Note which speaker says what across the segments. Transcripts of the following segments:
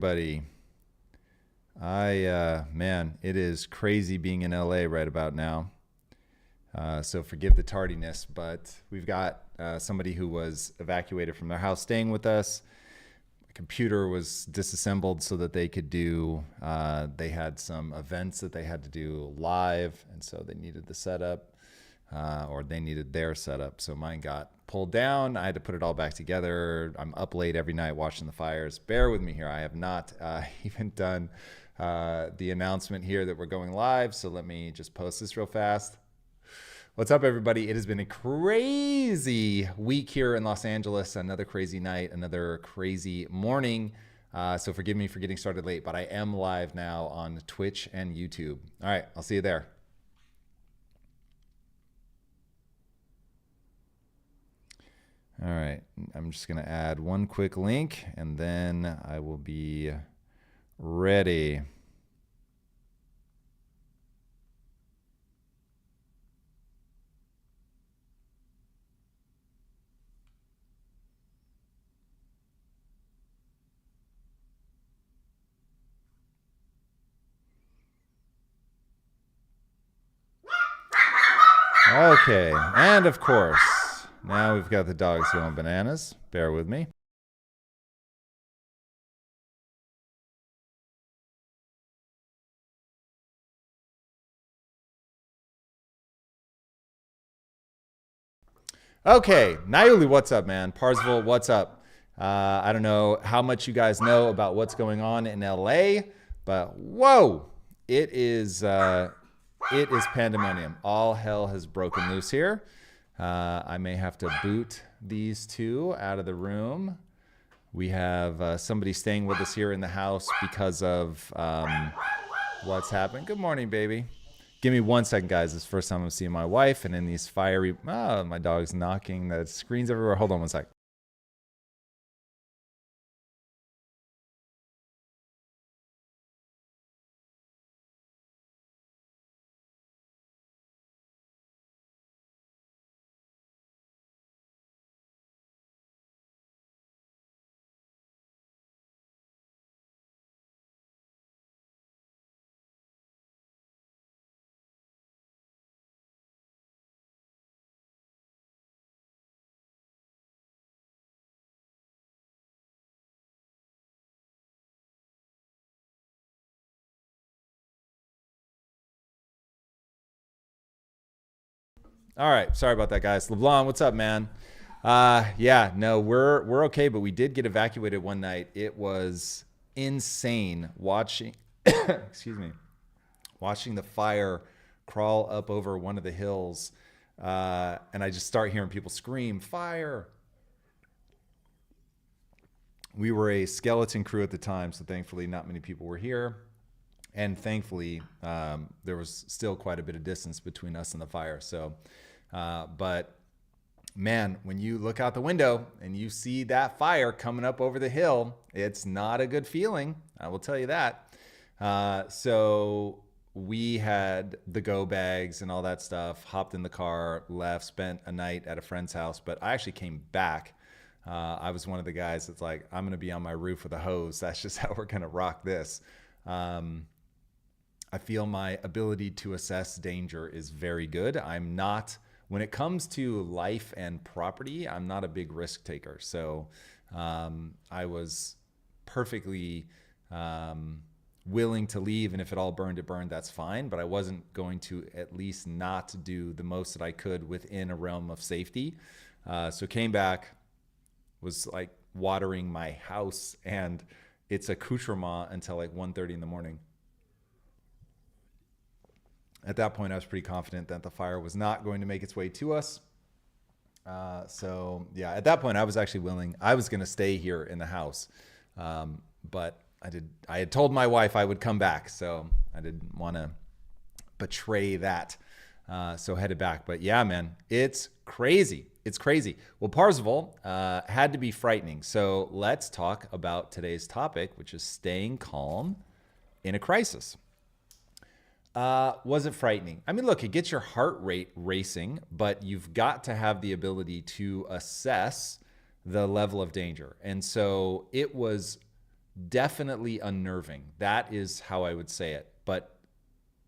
Speaker 1: Buddy, man, it is crazy being in LA right about now. So forgive the tardiness, but we've got somebody who was evacuated from their house staying with us. My computer was disassembled so that they could do, they had some events that they had to do live, and so they needed the setup, or they needed their setup. So mine got pulled down. I had to put it all back together. I'm up late every night watching the fires. Bear with me here. I have not even done the announcement here that we're going live. So let me just post this real fast. What's up, everybody? It has been a crazy week here in Los Angeles. Another crazy night, another crazy morning. So forgive me for getting started late, but I am live now on Twitch and YouTube. All right, I'll see you there. All right, I'm just gonna add one quick link and then I will be ready. Okay, and of course, now we've got the dogs going bananas. Bear with me. Okay, Nayuli, what's up, man? Parsville, what's up? I don't know how much you guys know about what's going on in LA, but whoa, it is pandemonium. All hell has broken loose here. I may have to boot these two out of the room. We have somebody staying with us here in the house because of what's happened. Good morning, baby. Give me 1 second, guys. This is the first time I'm seeing my wife, and in these fiery... Oh, my dog's knocking the screens everywhere. Hold on 1 sec. All right, sorry about that, guys. LeBlanc, what's up, man? Yeah, no, we're okay, but we did get evacuated one night. It was insane watching, excuse me, watching the fire crawl up over one of the hills, and I just start hearing people scream, "Fire!" We were a skeleton crew at the time, so thankfully not many people were here. And thankfully, there was still quite a bit of distance between us and the fire. So, but man, when you look out the window and you see that fire coming up over the hill, it's not a good feeling. I will tell you that. So we had the go bags and all that stuff, hopped in the car, left, spent a night at a friend's house, but I actually came back. I was one of the guys that's like, I'm going to be on my roof with a hose. That's just how we're going to rock this. I feel my ability to assess danger is very good. I'm not, when it comes to life and property, I'm not a big risk taker. So I was perfectly willing to leave, and if it all burned, it burned, that's fine. But I wasn't going to at least not do the most that I could within a realm of safety. So came back, was like watering my house and its accoutrement until like 1:30 in the morning. At that point, I was pretty confident that the fire was not going to make its way to us. So yeah, at that point, I was actually willing. I was going to stay here in the house, but I had told my wife I would come back, so I didn't want to betray that. So headed back. But yeah, man, it's crazy. It's crazy. Well, Parzival had to be frightening. So let's talk about today's topic, which is staying calm in a crisis. Was it frightening? I mean, look, it gets your heart rate racing, but you've got to have the ability to assess the level of danger. And so it was definitely unnerving. That is how I would say it. But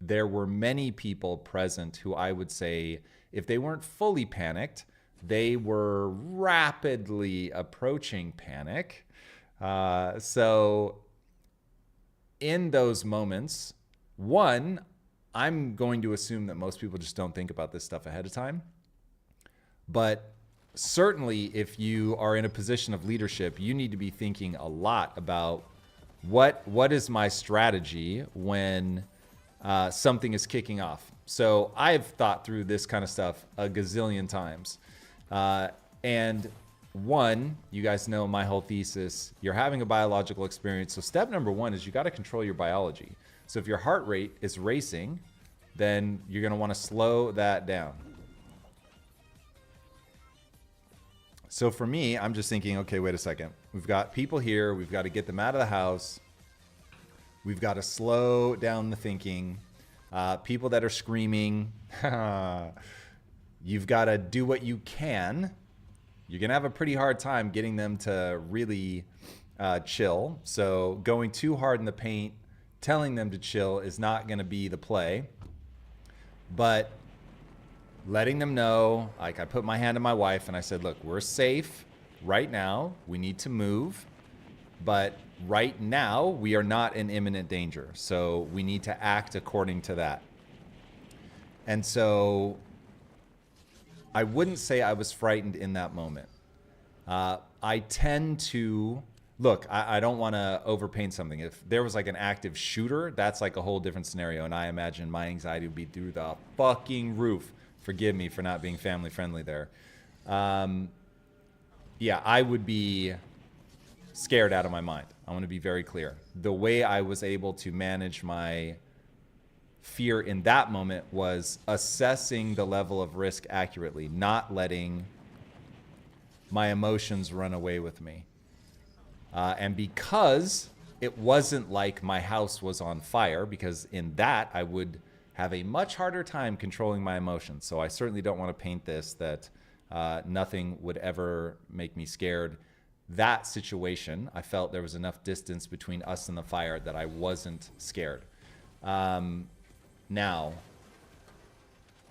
Speaker 1: there were many people present who I would say, if they weren't fully panicked, they were rapidly approaching panic. So in those moments, one, I'm going to assume that most people just don't think about this stuff ahead of time. But certainly, if you are in a position of leadership, you need to be thinking a lot about what is my strategy when something is kicking off. So I've thought through this kind of stuff a gazillion times. And one, you guys know my whole thesis, you're having a biological experience. So step number one is you got to control your biology. So if your heart rate is racing, then you're going to want to slow that down. So for me, I'm just thinking, okay, wait a second. We've got people here. We've got to get them out of the house. We've got to slow down the thinking. People that are screaming, you've got to do what you can. You're going to have a pretty hard time getting them to really chill. So going too hard in the paint, telling them to chill is not going to be the play. But letting them know, like I put my hand on my wife and I said, look, we're safe right now. We need to move. But right now, we are not in imminent danger. So we need to act according to that. And so I wouldn't say I was frightened in that moment. I tend to, look, I don't want to overpaint something. If there was like an active shooter, that's like a whole different scenario. And I imagine my anxiety would be through the fucking roof. Forgive me for not being family friendly there. Yeah, I would be scared out of my mind. I want to be very clear. The way I was able to manage my fear in that moment was assessing the level of risk accurately, not letting my emotions run away with me. And because it wasn't like my house was on fire, because in that I would have a much harder time controlling my emotions. So I certainly don't want to paint this that nothing would ever make me scared. That situation, I felt there was enough distance between us and the fire that I wasn't scared. Now,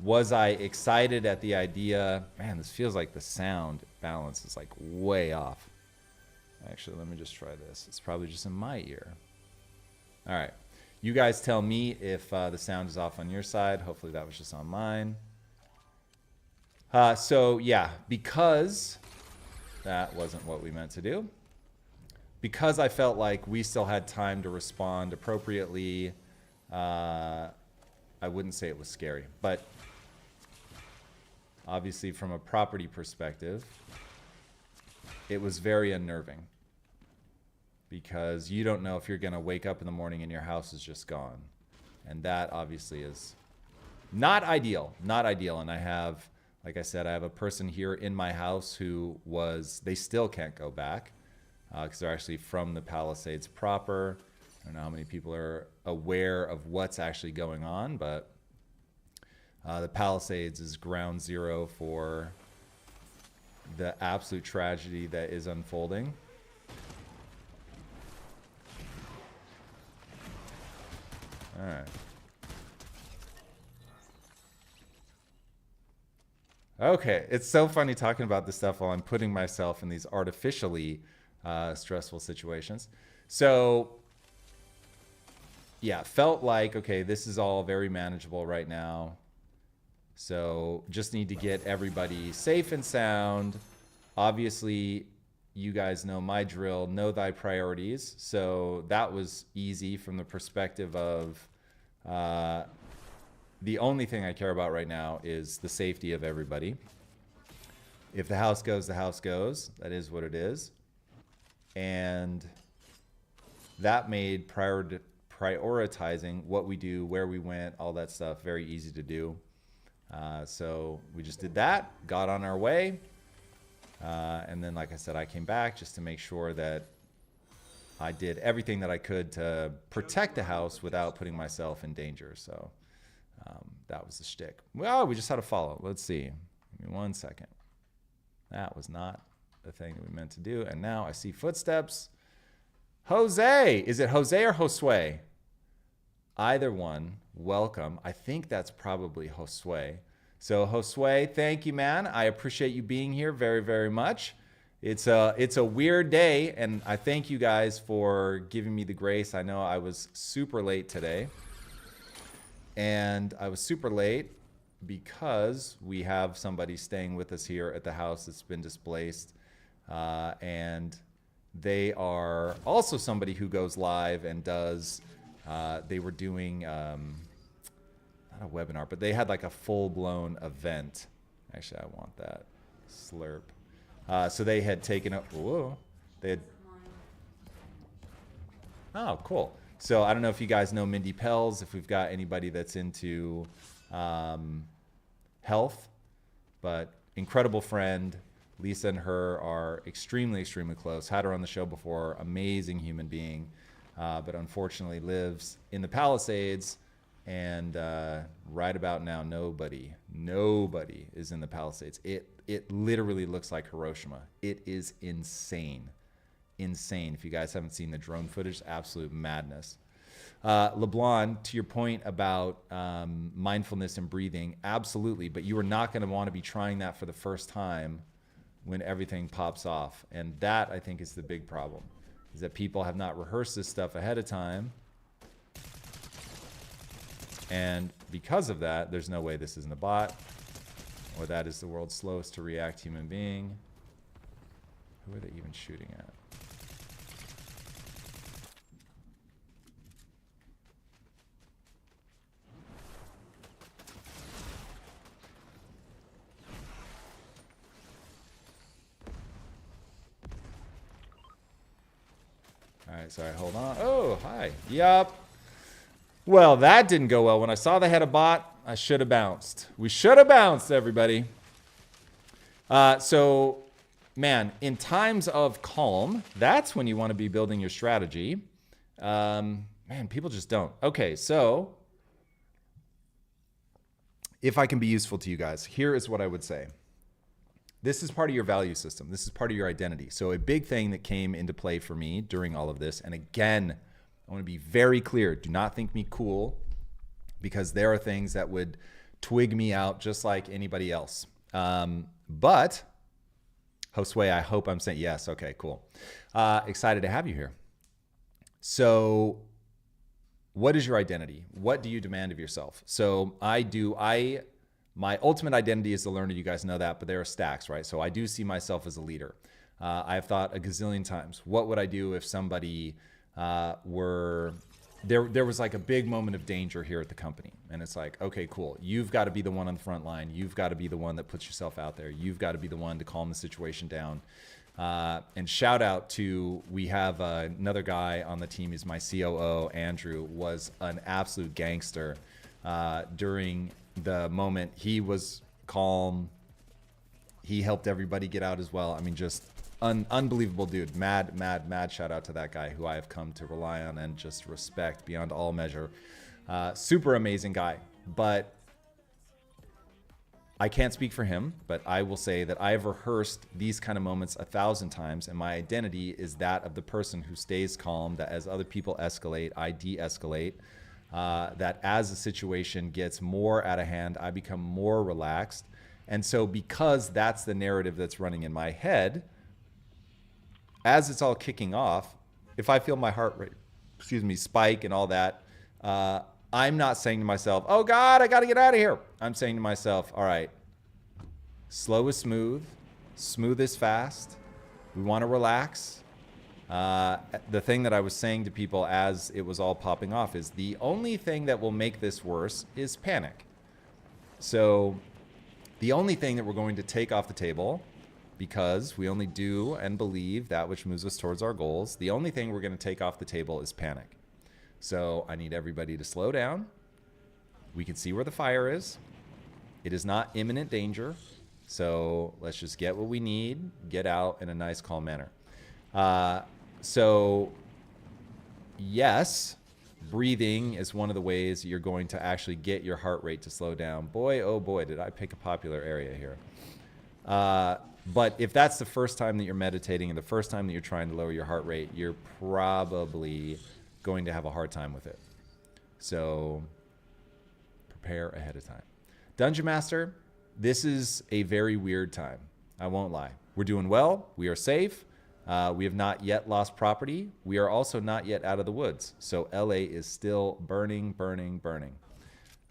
Speaker 1: was I excited at the idea? Man, this feels like the sound balance is like way off. Actually, let me just try this. It's probably just in my ear. All right. You guys tell me if the sound is off on your side. Hopefully that was just on mine. So yeah, because that wasn't what we meant to do. Because I felt like we still had time to respond appropriately, I wouldn't say it was scary. But obviously from a property perspective, it was very unnerving. Because you don't know if you're going to wake up in the morning and your house is just gone. And that obviously is not ideal. Not ideal. And I have, like I said, I have a person here in my house who they still can't go back because they're actually from the Palisades proper. I don't know how many people are aware of what's actually going on, but the Palisades is ground zero for the absolute tragedy that is unfolding. All right. Okay, it's so funny talking about this stuff while I'm putting myself in these artificially stressful situations. So, yeah, felt like, okay, this is all very manageable right now. So just need to get everybody safe and sound. Obviously, you guys know my drill, know thy priorities. So that was easy from the perspective of the only thing I care about right now is the safety of everybody. If the house goes, the house goes. That is what it is. And that made prioritizing what we do, where we went, all that stuff very easy to do. So we just did that, got on our way. And then, like I said, I came back just to make sure that I did everything that I could to protect the house without putting myself in danger. So that was the shtick. Well, we just had to follow. Let's see. Give me 1 second. That was not the thing that we meant to do. And now I see footsteps. Jose. Is it Jose or Josue? Either one. Welcome. I think that's probably Josue. So Josue, thank you, man. I appreciate you being here very, very much. It's a weird day, and I thank you guys for giving me the grace. I know I was super late today, and I was super late because we have somebody staying with us here at the house that's been displaced, and they are also somebody who goes live and does. They were doing not a webinar, but they had like a full-blown event. Actually, I want that slurp. So they had taken up. Whoa, they had. Oh, cool. So I don't know if you guys know Mindy Pels, if we've got anybody that's into health, but incredible friend. Lisa and her are extremely, extremely close. Had her on the show before. Amazing human being, but unfortunately lives in the Palisades. And right about now, nobody is in the Palisades. It literally looks like Hiroshima. It is insane. If you guys haven't seen the drone footage, absolute madness. LeBlanc, to your point about mindfulness and breathing, absolutely. But you are not going to want to be trying that for the first time when everything pops off. And that, I think, is the big problem, is that people have not rehearsed this stuff ahead of time. And because of that, there's no way this isn't a bot, or that is the world's slowest to react human being. Who are they even shooting at? All right, sorry, hold on. Oh, hi. Yup. Well, that didn't go well. When I saw they had a bot, I should have bounced. We should have bounced, everybody. So, man, in times of calm, that's when you want to be building your strategy. Man, people just don't. Okay, so if I can be useful to you guys, here is what I would say. This is part of your value system. This is part of your identity. So a big thing that came into play for me during all of this, and again, I want to be very clear. Do not think me cool, because there are things that would twig me out just like anybody else. But, Josue, I hope I'm saying yes. Okay, cool. Excited to have you here. So what is your identity? What do you demand of yourself? So my ultimate identity is the learner. You guys know that, but there are stacks, right? So I do see myself as a leader. I've thought a gazillion times, what would I do if somebody there was like a big moment of danger here at the company, and it's like, okay, cool, you've got to be the one on the front line, you've got to be the one that puts yourself out there, you've got to be the one to calm the situation down. And shout out to, we have another guy on the team, he's my COO, Andrew, was an absolute gangster during the moment. He was calm, he helped everybody get out as well. I mean, just unbelievable dude. Mad shout out to that guy, who I have come to rely on and just respect beyond all measure. Super amazing guy. But I can't speak for him, but I will say that I've rehearsed these kind of moments 1,000 times, and my identity is that of the person who stays calm, that as other people escalate, I de-escalate, that as the situation gets more out of hand, I become more relaxed. And so because that's the narrative that's running in my head, as it's all kicking off, if I feel my heart rate, spike and all that, I'm not saying to myself, oh God, I got to get out of here. I'm saying to myself, all right, slow is smooth, smooth is fast. We want to relax. The thing that I was saying to people as it was all popping off is the only thing that will make this worse is panic. So the only thing that we're going to take off the table, because we only do and believe that which moves us towards our goals, the only thing we're going to take off the table is panic. So I need everybody to slow down. We can see where the fire is. It is not imminent danger. So let's just get what we need, get out in a nice, calm manner. So yes, breathing is one of the ways you're going to actually get your heart rate to slow down. Boy, oh boy, did I pick a popular area here. But if that's the first time that you're meditating and the first time that you're trying to lower your heart rate, you're probably going to have a hard time with it. So prepare ahead of time. Dungeon Master, this is a very weird time. I won't lie. We're doing well. We are safe. We have not yet lost property. We are also not yet out of the woods. So LA is still burning, burning, burning.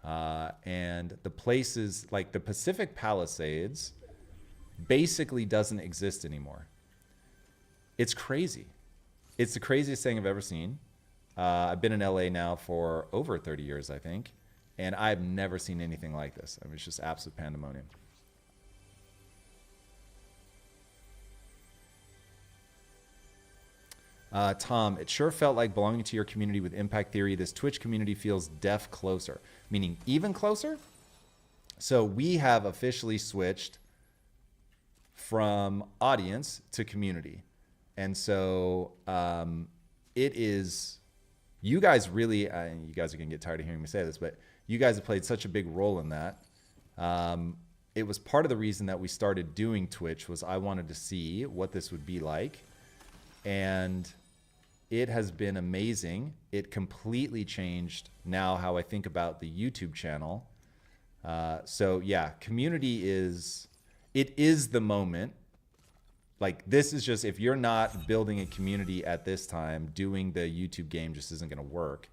Speaker 1: And the places like the Pacific Palisades basically doesn't exist anymore. It's crazy. It's the craziest thing I've ever seen. I've been in LA now for over 30 years, I think. And I've never seen anything like this. I mean, it's just absolute pandemonium. Tom, it sure felt like belonging to your community with Impact Theory. This Twitch community feels deaf closer, meaning even closer. So we have officially switched from audience to community. And so it is, you guys really, you guys are going to get tired of hearing me say this, but you guys have played such a big role in that. It was part of the reason that we started doing Twitch was I wanted to see what this would be like. And it has been amazing. It completely changed now how I think about the YouTube channel. So yeah, community is, it is the moment. Like this is just, if you're not building a community at this time, doing the YouTube game just isn't going to work.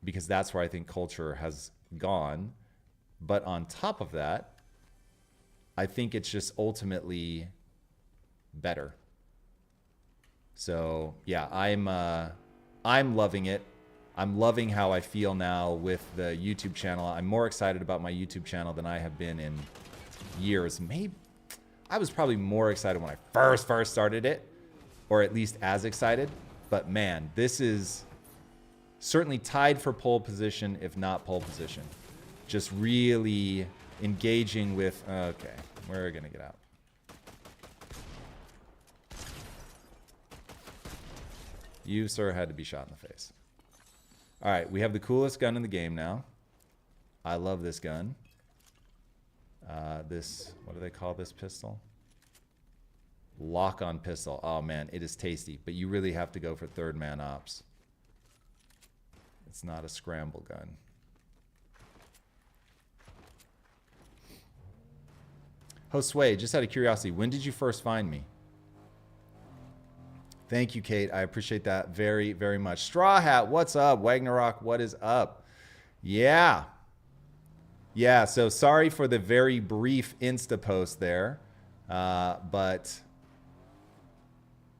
Speaker 1: Because that's where I think culture has gone. But on top of that, I think it's just ultimately better. So yeah, I'm loving it. I'm loving how I feel now with the YouTube channel. I'm more excited about my YouTube channel than I have been in years. Maybe I was probably more excited when I first started it, or at least as excited. But man, this is certainly tied for pole position, if not pole position. Just really engaging with, okay, we're gonna get out. You, sir, had to be shot in the face. All right, we have the coolest gun in the game now. I love this gun. This, what do they call this pistol? Lock-on pistol. Oh, man, it is tasty. But you really have to go for third man ops. It's not a scramble gun. Josue, just out of curiosity, when did you first find me? Thank you, Kate. I appreciate that very, very much. Straw Hat, what's up? Wagnerrock, what is up? Yeah. Yeah, so sorry for the very brief Insta post there. But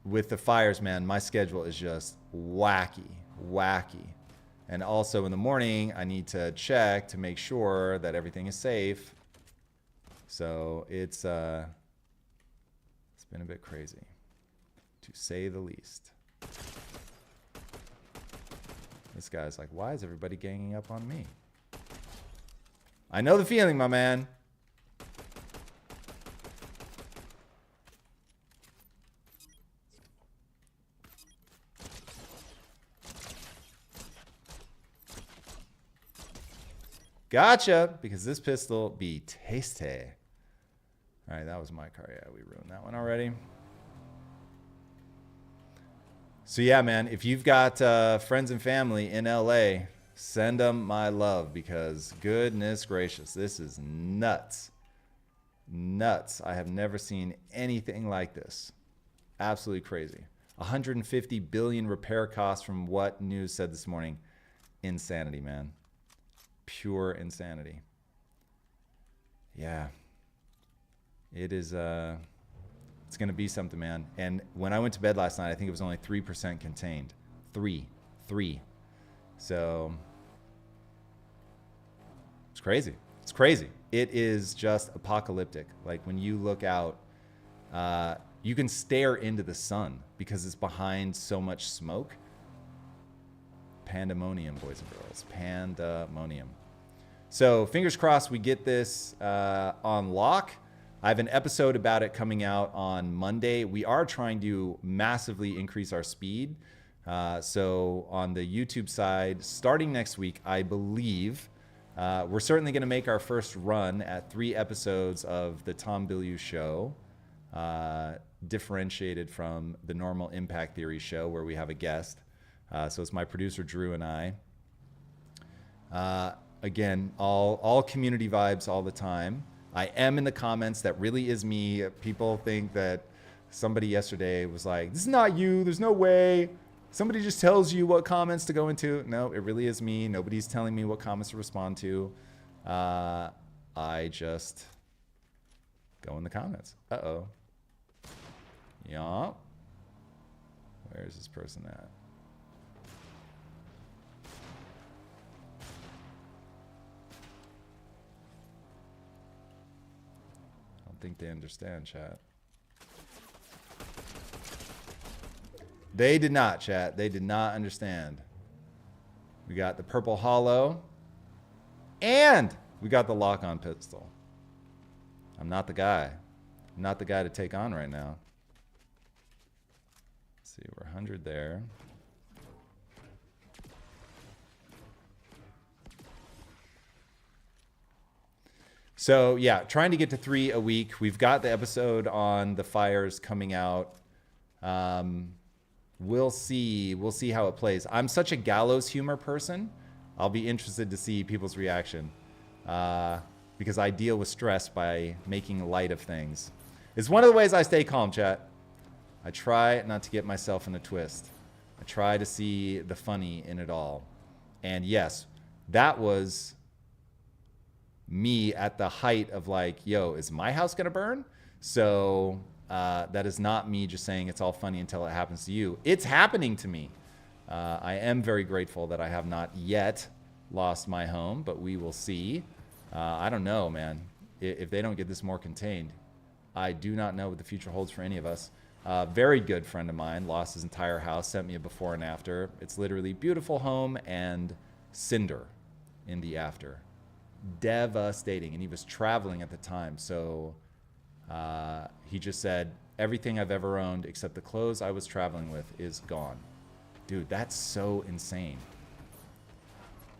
Speaker 1: with the fires, man, my schedule is just wacky. And also in the morning, I need to check to make sure that everything is safe. So it's been a bit crazy, to say the least. This guy's like, why is everybody ganging up on me? I know the feeling, my man. Gotcha, because this pistol be tasty. All right, that was my car. Yeah, we ruined that one already. So yeah, man, if you've got friends and family in LA, send them my love, because goodness gracious, this is nuts. Nuts. I have never seen anything like this. Absolutely crazy. 150 billion repair costs from what news said this morning. Insanity, man. Pure insanity. Yeah. It is, it's going to be something, man. And when I went to bed last night, I think it was only 3% contained. Three. So it's crazy. It's crazy. It is just apocalyptic. Like when you look out, you can stare into the sun because it's behind so much smoke. Pandemonium, boys and girls. Pandemonium. So fingers crossed we get this on lock. I have an episode about it coming out on Monday. We are trying to massively increase our speed. So on the YouTube side, starting next week, I believe We're certainly going to make our first run at 3 episodes of the Tom Bilyeu show, differentiated from the normal Impact Theory show where we have a guest. So it's my producer, Drew, and I. Again, all community vibes all the time. I am in the comments. That really is me. People think that somebody yesterday was like, this is not you. There's no way. Somebody just tells you what comments to go into. No, it really is me. Nobody's telling me what comments to respond to. I just go in the comments. Uh-oh. Yeah. Where's this person at? I don't think they understand, chat. They did not, chat. They did not understand. We got the purple hollow. And we got the lock-on pistol. I'm not the guy. I'm not the guy to take on right now. Let's see, we're 100 there. So yeah, trying to get to 3 a week. We've got the episode on the fires coming out. We'll see how it plays. I'm such a gallows humor person. I'll be interested to see people's reaction because I deal with stress by making light of things. It's one of the ways I stay calm, chat. I try not to get myself in a twist. I try to see the funny in it all. And yes, that was me at the height of like, yo, is my house gonna burn? So that is not me just saying it's all funny until it happens to you. It's happening to me. I am very grateful that I have not yet lost my home, but we will see. I don't know, man. If they don't get this more contained, I do not know what the future holds for any of us. Very good friend of mine lost his entire house, sent me a before and after. It's literally beautiful home and cinder in the after. Devastating. And he was traveling at the time, so he just said, everything I've ever owned except the clothes I was traveling with is gone. Dude, that's so insane.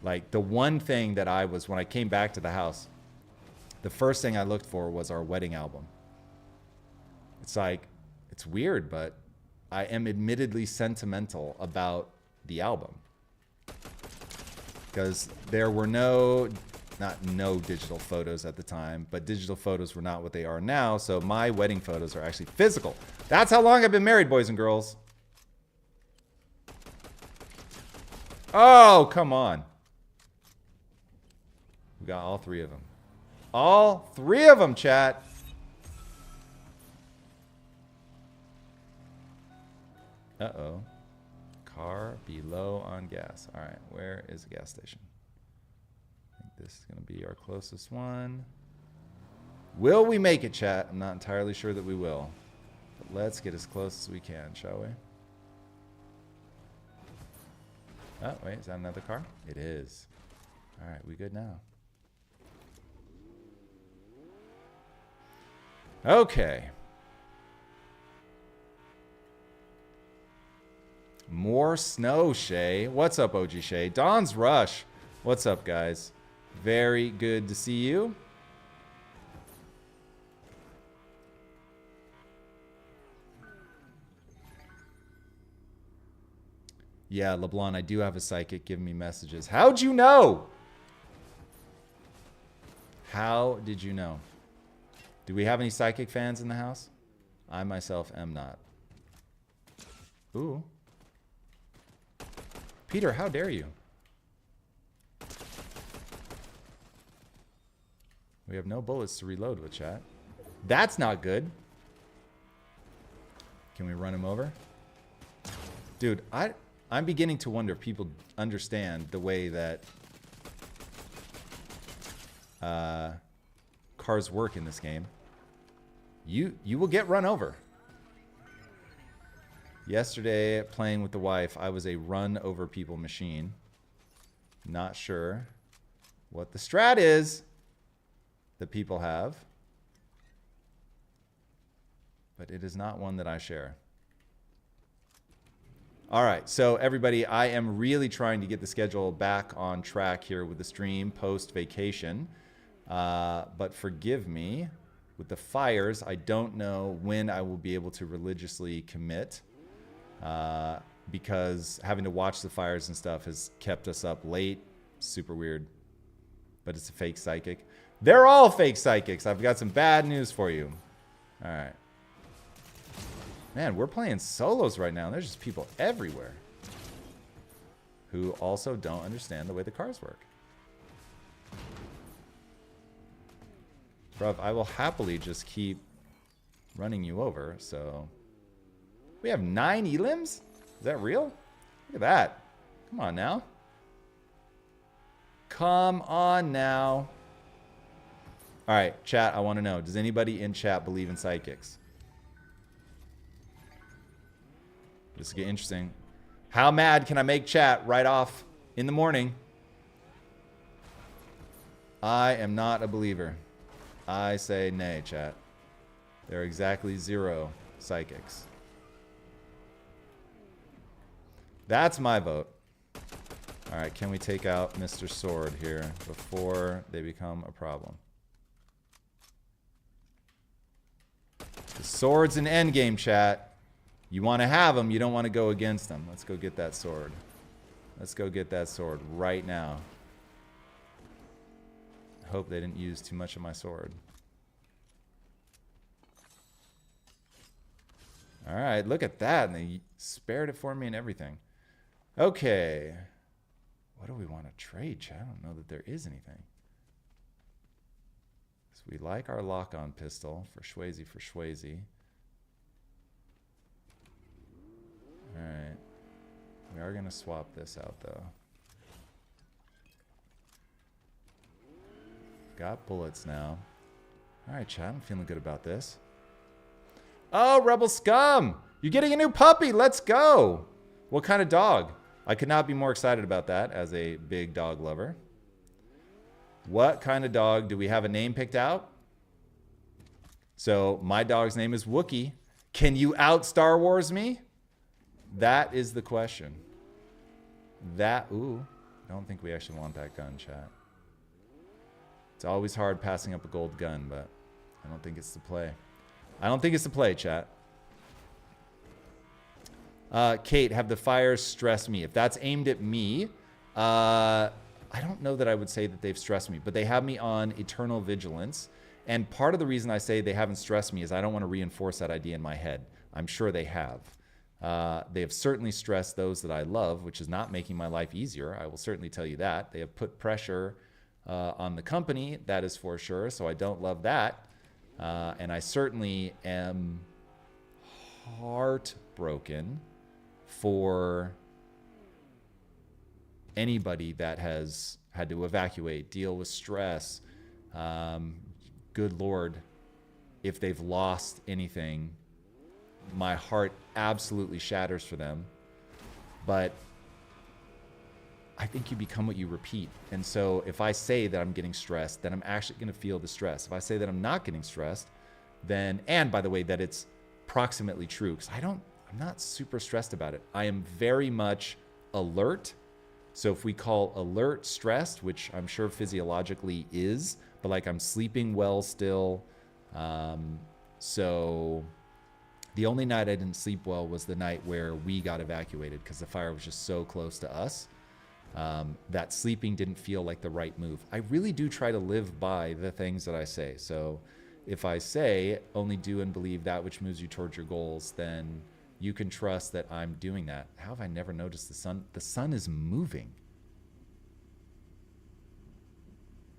Speaker 1: Like, the one thing that when I came back to the house, the first thing I looked for was our wedding album. It's like, it's weird, but I am admittedly sentimental about the album. Because there were no digital photos at the time, but digital photos were not what they are now. So my wedding photos are actually physical. That's how long I've been married, boys and girls. Oh, come on. We got all 3 of them. All 3 of them, chat. Uh-oh. Car be low on gas. All right, where is the gas station? I think this is going to be our closest one. Will we make it, chat? I'm not entirely sure that we will. But let's get as close as we can, shall we? Oh, wait, is that another car? It is. All right, we good now. Okay. More snow, Shay. What's up, OG Shay? Dawn's Rush. What's up, guys? Very good to see you. Yeah, LeBlanc, I do have a psychic giving me messages. How'd you know? How did you know? Do we have any psychic fans in the house? I myself am not. Ooh. Peter, how dare you? We have no bullets to reload with, chat. That's not good. Can we run him over? Dude, I'm beginning to wonder if people understand the way that cars work in this game. You will get run over. Yesterday, playing with the wife, I was a run over people machine. Not sure what the strat is that people have, but it is not one that I share. All right, so everybody, I am really trying to get the schedule back on track here with the stream post-vacation. But forgive me, with the fires, I don't know when I will be able to religiously commit because having to watch the fires and stuff has kept us up late. Super weird, but it's a fake psychic. They're all fake psychics. I've got some bad news for you. All right. Man, we're playing solos right now. There's just people everywhere who also don't understand the way the cars work. Bruv, I will happily just keep running you over, so... We have 9 elims? Is that real? Look at that. Come on now. Come on now. Alright, chat, I want to know. Does anybody in chat believe in psychics? This will get interesting. How mad can I make chat right off in the morning? I am not a believer. I say nay, chat. There are exactly 0 psychics. That's my vote. All right, can we take out Mr. Sword here before they become a problem? The sword's an endgame, chat. You want to have them, you don't want to go against them. Let's go get that sword. Let's go get that sword right now. I hope they didn't use too much of my sword. All right, look at that. And they spared it for me and everything. Okay. What do we want to trade, chat? I don't know that there is anything. So we like our lock-on pistol for Swayze. Alright. We are going to swap this out, though. Got bullets now. Alright, chat. I'm feeling good about this. Oh, Rebel Scum! You're getting a new puppy! Let's go! What kind of dog? I could not be more excited about that as a big dog lover. What kind of dog? Do we have a name picked out? So, my dog's name is Wookie. Can you out Star Wars me? That is the question. Ooh, I don't think we actually want that gun, chat. It's always hard passing up a gold gun, but I don't think it's the play. I don't think it's the play, chat. Kate, have the fires stressed me? If that's aimed at me, I don't know that I would say that they've stressed me, but they have me on eternal vigilance. And part of the reason I say they haven't stressed me is I don't want to reinforce that idea in my head. I'm sure they have. They have certainly stressed those that I love, which is not making my life easier. I will certainly tell you that. They have put pressure on the company, that is for sure, so I don't love that. And I certainly am heartbroken for anybody that has had to evacuate, deal with stress. Good Lord, if they've lost anything, my heart absolutely shatters for them. But I think you become what you repeat. And so if I say that I'm getting stressed, then I'm actually going to feel the stress. If I say that I'm not getting stressed, then, and by the way, that it's proximately true, because I'm not super stressed about it. I am very much alert. So if we call alert stressed, which I'm sure physiologically is, but like I'm sleeping well still. So the only night I didn't sleep well was the night where we got evacuated because the fire was just so close to us. That sleeping didn't feel like the right move. I really do try to live by the things that I say. So if I say only do and believe that which moves you towards your goals, then you can trust that I'm doing that. How have I never noticed the sun? The sun is moving.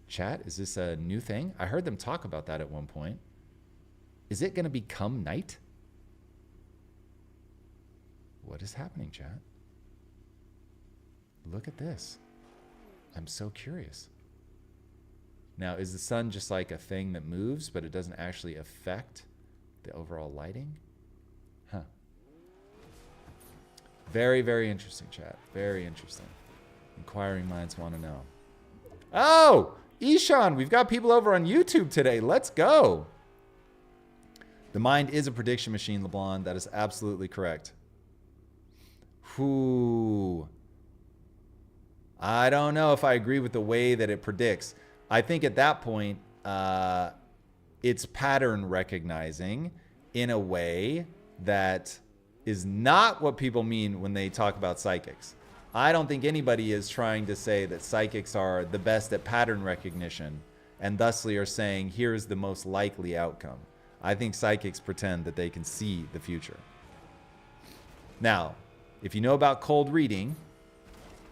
Speaker 1: Chat, is this a new thing? I heard them talk about that at one point. Is it going to become night? What is happening, chat? Look at this. I'm so curious. Now, is the sun just like a thing that moves, but it doesn't actually affect the overall lighting? Huh. Very, very interesting, chat. Very interesting. Inquiring minds want to know. Oh, Ishan, we've got people over on YouTube today. Let's go. The mind is a prediction machine, LeBlanc. That is absolutely correct. Whew. I don't know if I agree with the way that it predicts. I think at that point, it's pattern recognizing in a way that is not what people mean when they talk about psychics. I don't think anybody is trying to say that psychics are the best at pattern recognition and thusly are saying, here's the most likely outcome. I think psychics pretend that they can see the future. Now, if you know about cold reading,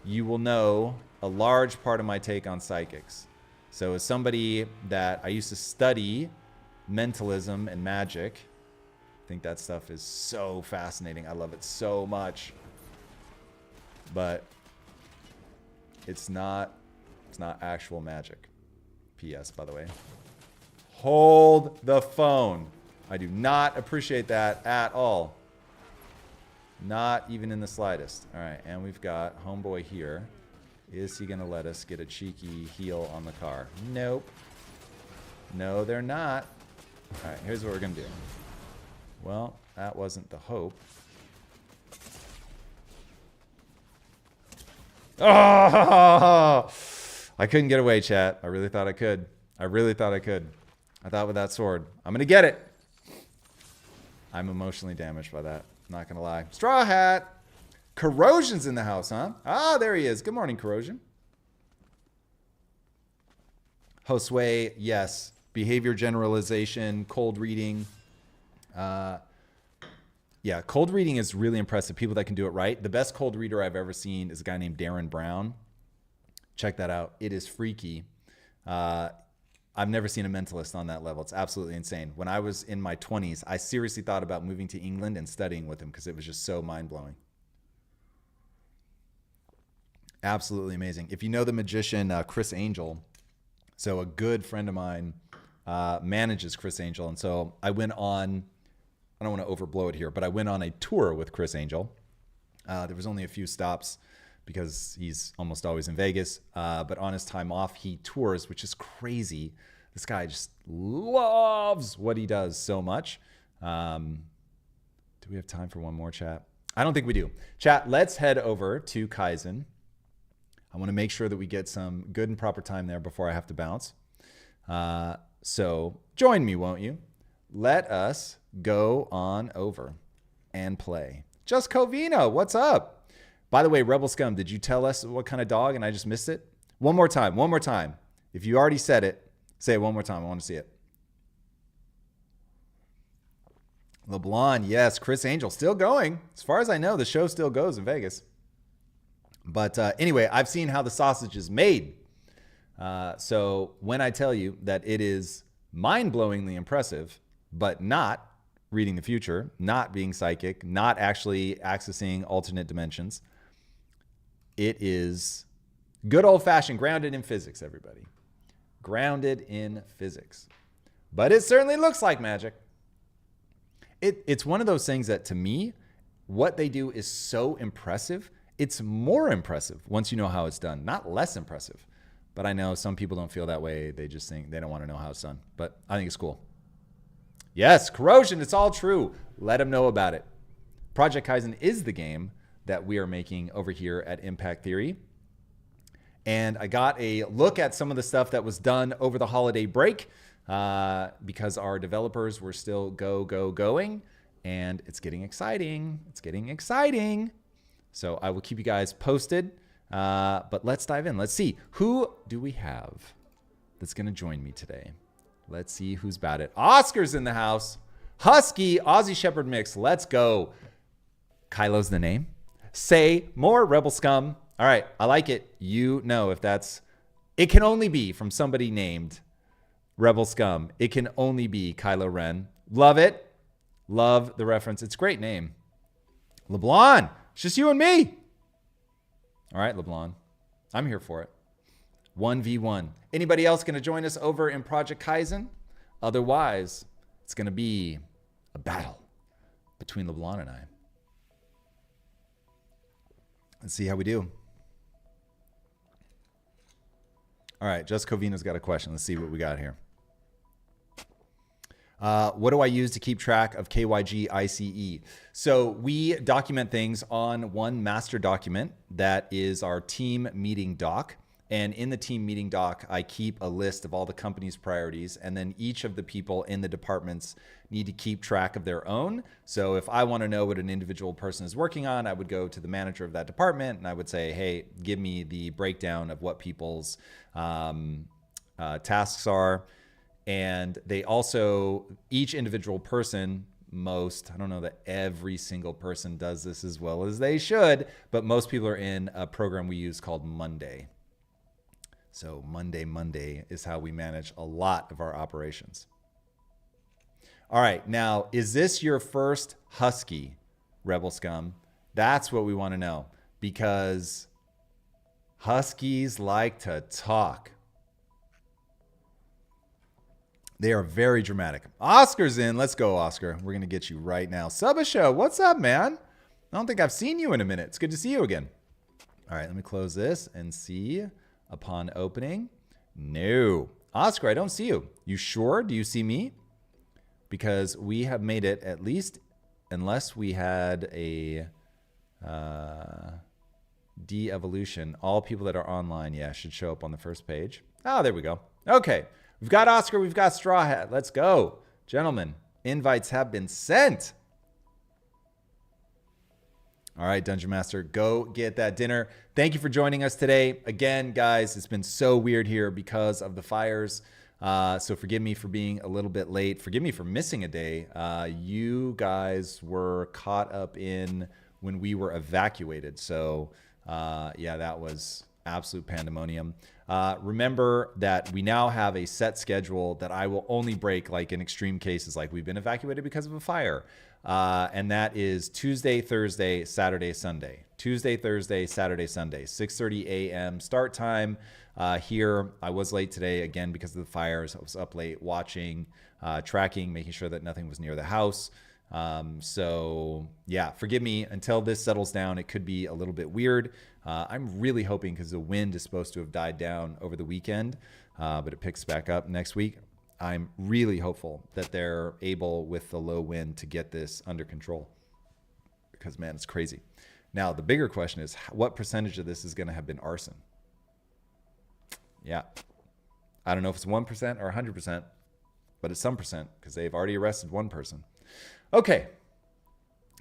Speaker 1: you will know a large part of my take on psychics. So as somebody that I used to study mentalism and magic, I think that stuff is so fascinating. I love it so much. But it's not actual magic. PS, by the way. Hold the phone. I do not appreciate that at all. Not even in the slightest. All right, and we've got homeboy here. Is he going to let us get a cheeky heel on the car? Nope. No, they're not. All right, here's what we're going to do. Well, that wasn't the hope. Oh! I couldn't get away, chat. I really thought I could. I thought with that sword, I'm going to get it. I'm emotionally damaged by that. Not going to lie. Straw Hat. Corrosion's in the house, huh? Ah, there he is. Good morning, Corrosion. Josue, yes. Behavior generalization, cold reading. Yeah, cold reading is really impressive. People that can do it right. The best cold reader I've ever seen is a guy named Darren Brown. Check that out. It is freaky. I've never seen a mentalist on that level. It's absolutely insane. When I was in my 20s, I seriously thought about moving to England and studying with him because it was just so mind-blowing. Absolutely amazing. If you know the magician Chris Angel, so a good friend of mine manages Chris Angel. And so I went on, I don't want to overblow it here, but I went on a tour with Chris Angel. There was only a few stops because he's almost always in Vegas. But on his time off, he tours, which is crazy. This guy just loves what he does so much. Do we have time for one more, chat? I don't think we do. Chat, let's head over to Kyzen. I want to make sure that we get some good and proper time there before I have to bounce. So join me, won't you? Let us go on over and play. Just Covino, what's up? By the way, Rebel Scum, did you tell us what kind of dog and I just missed it? One more time, one more time. If you already said it, say it one more time. I want to see it. LeBlanc, yes. Chris Angel, still going. As far as I know, the show still goes in Vegas. But anyway, I've seen how the sausage is made. So when I tell you that it is mind-blowingly impressive, but not reading the future, not being psychic, not actually accessing alternate dimensions, it is good old-fashioned grounded in physics, everybody. Grounded in physics. But it certainly looks like magic. It's one of those things that, to me, what they do is so impressive. It's more impressive once you know how it's done, not less impressive. But I know some people don't feel that way. They just think they don't want to know how it's done. But I think it's cool. Yes, Corrosion, it's all true. Let them know about it. Project Kyzen is the game that we are making over here at Impact Theory. And I got a look at some of the stuff that was done over the holiday break because our developers were still going. And it's getting exciting. It's getting exciting. So I will keep you guys posted. But let's dive in. Let's see. Who do we have that's going to join me today? Let's see who's about it. Oscar's in the house. Husky, Aussie Shepherd mix. Let's go. Kylo's the name. Say more, Rebel Scum. All right. I like it. You know if that's... It can only be from somebody named Rebel Scum. It can only be Kylo Ren. Love it. Love the reference. It's a great name. LeBlanc. It's just you and me. All right, LeBlanc. I'm here for it. 1v1. Anybody else going to join us over in Project Kyzen? Otherwise, it's going to be a battle between LeBlanc and I. Let's see how we do. All right, Just Covino's got a question. Let's see what we got here. What do I use to keep track of KYG ICE? So we document things on one master document that is our team meeting doc. And in the team meeting doc, I keep a list of all the company's priorities. And then each of the people in the departments need to keep track of their own. So if I want to know what an individual person is working on, I would go to the manager of that department and I would say, hey, give me the breakdown of what people's tasks are. And they also, each individual person, I don't know that every single person does this as well as they should, but most people are in a program we use called Monday. So Monday is how we manage a lot of our operations. All right, now, is this your first Husky, Rebel Scum? That's what we want to know, because Huskies like to talk. They are very dramatic. Oscar's in. Let's go, Oscar. We're going to get you right now. Subashow, what's up, man? I don't think I've seen you in a minute. It's good to see you again. All right, let me close this and see upon opening. No. Oscar, I don't see you. You sure? Do you see me? Because we have made it, at least unless we had a de-evolution, all people that are online, yeah, should show up on the first page. Oh, there we go. Okay. We've got Oscar. We've got Straw Hat. Let's go. Gentlemen, invites have been sent. All right, Dungeon Master, go get that dinner. Thank you for joining us today. Again, guys, it's been so weird here because of the fires. So forgive me for being a little bit late. Forgive me for missing a day. You guys were caught up in when we were evacuated. So yeah, that was absolute pandemonium. Remember that we now have a set schedule that I will only break like in extreme cases, like we've been evacuated because of a fire. And that is Tuesday, Thursday, Saturday, Sunday. Tuesday, Thursday, Saturday, Sunday. 6:30 a.m. start time here. I was late today again because of the fires. I was up late watching, tracking, making sure that nothing was near the house. So yeah, forgive me until this settles down. It could be a little bit weird. I'm really hoping, because the wind is supposed to have died down over the weekend, but it picks back up next week. I'm really hopeful that they're able, with the low wind, to get this under control, because man, it's crazy. Now, the bigger question is, what percentage of this is going to have been arson? Yeah. I don't know if it's 1% or 100%, but it's some percent, because they've already arrested one person. Okay.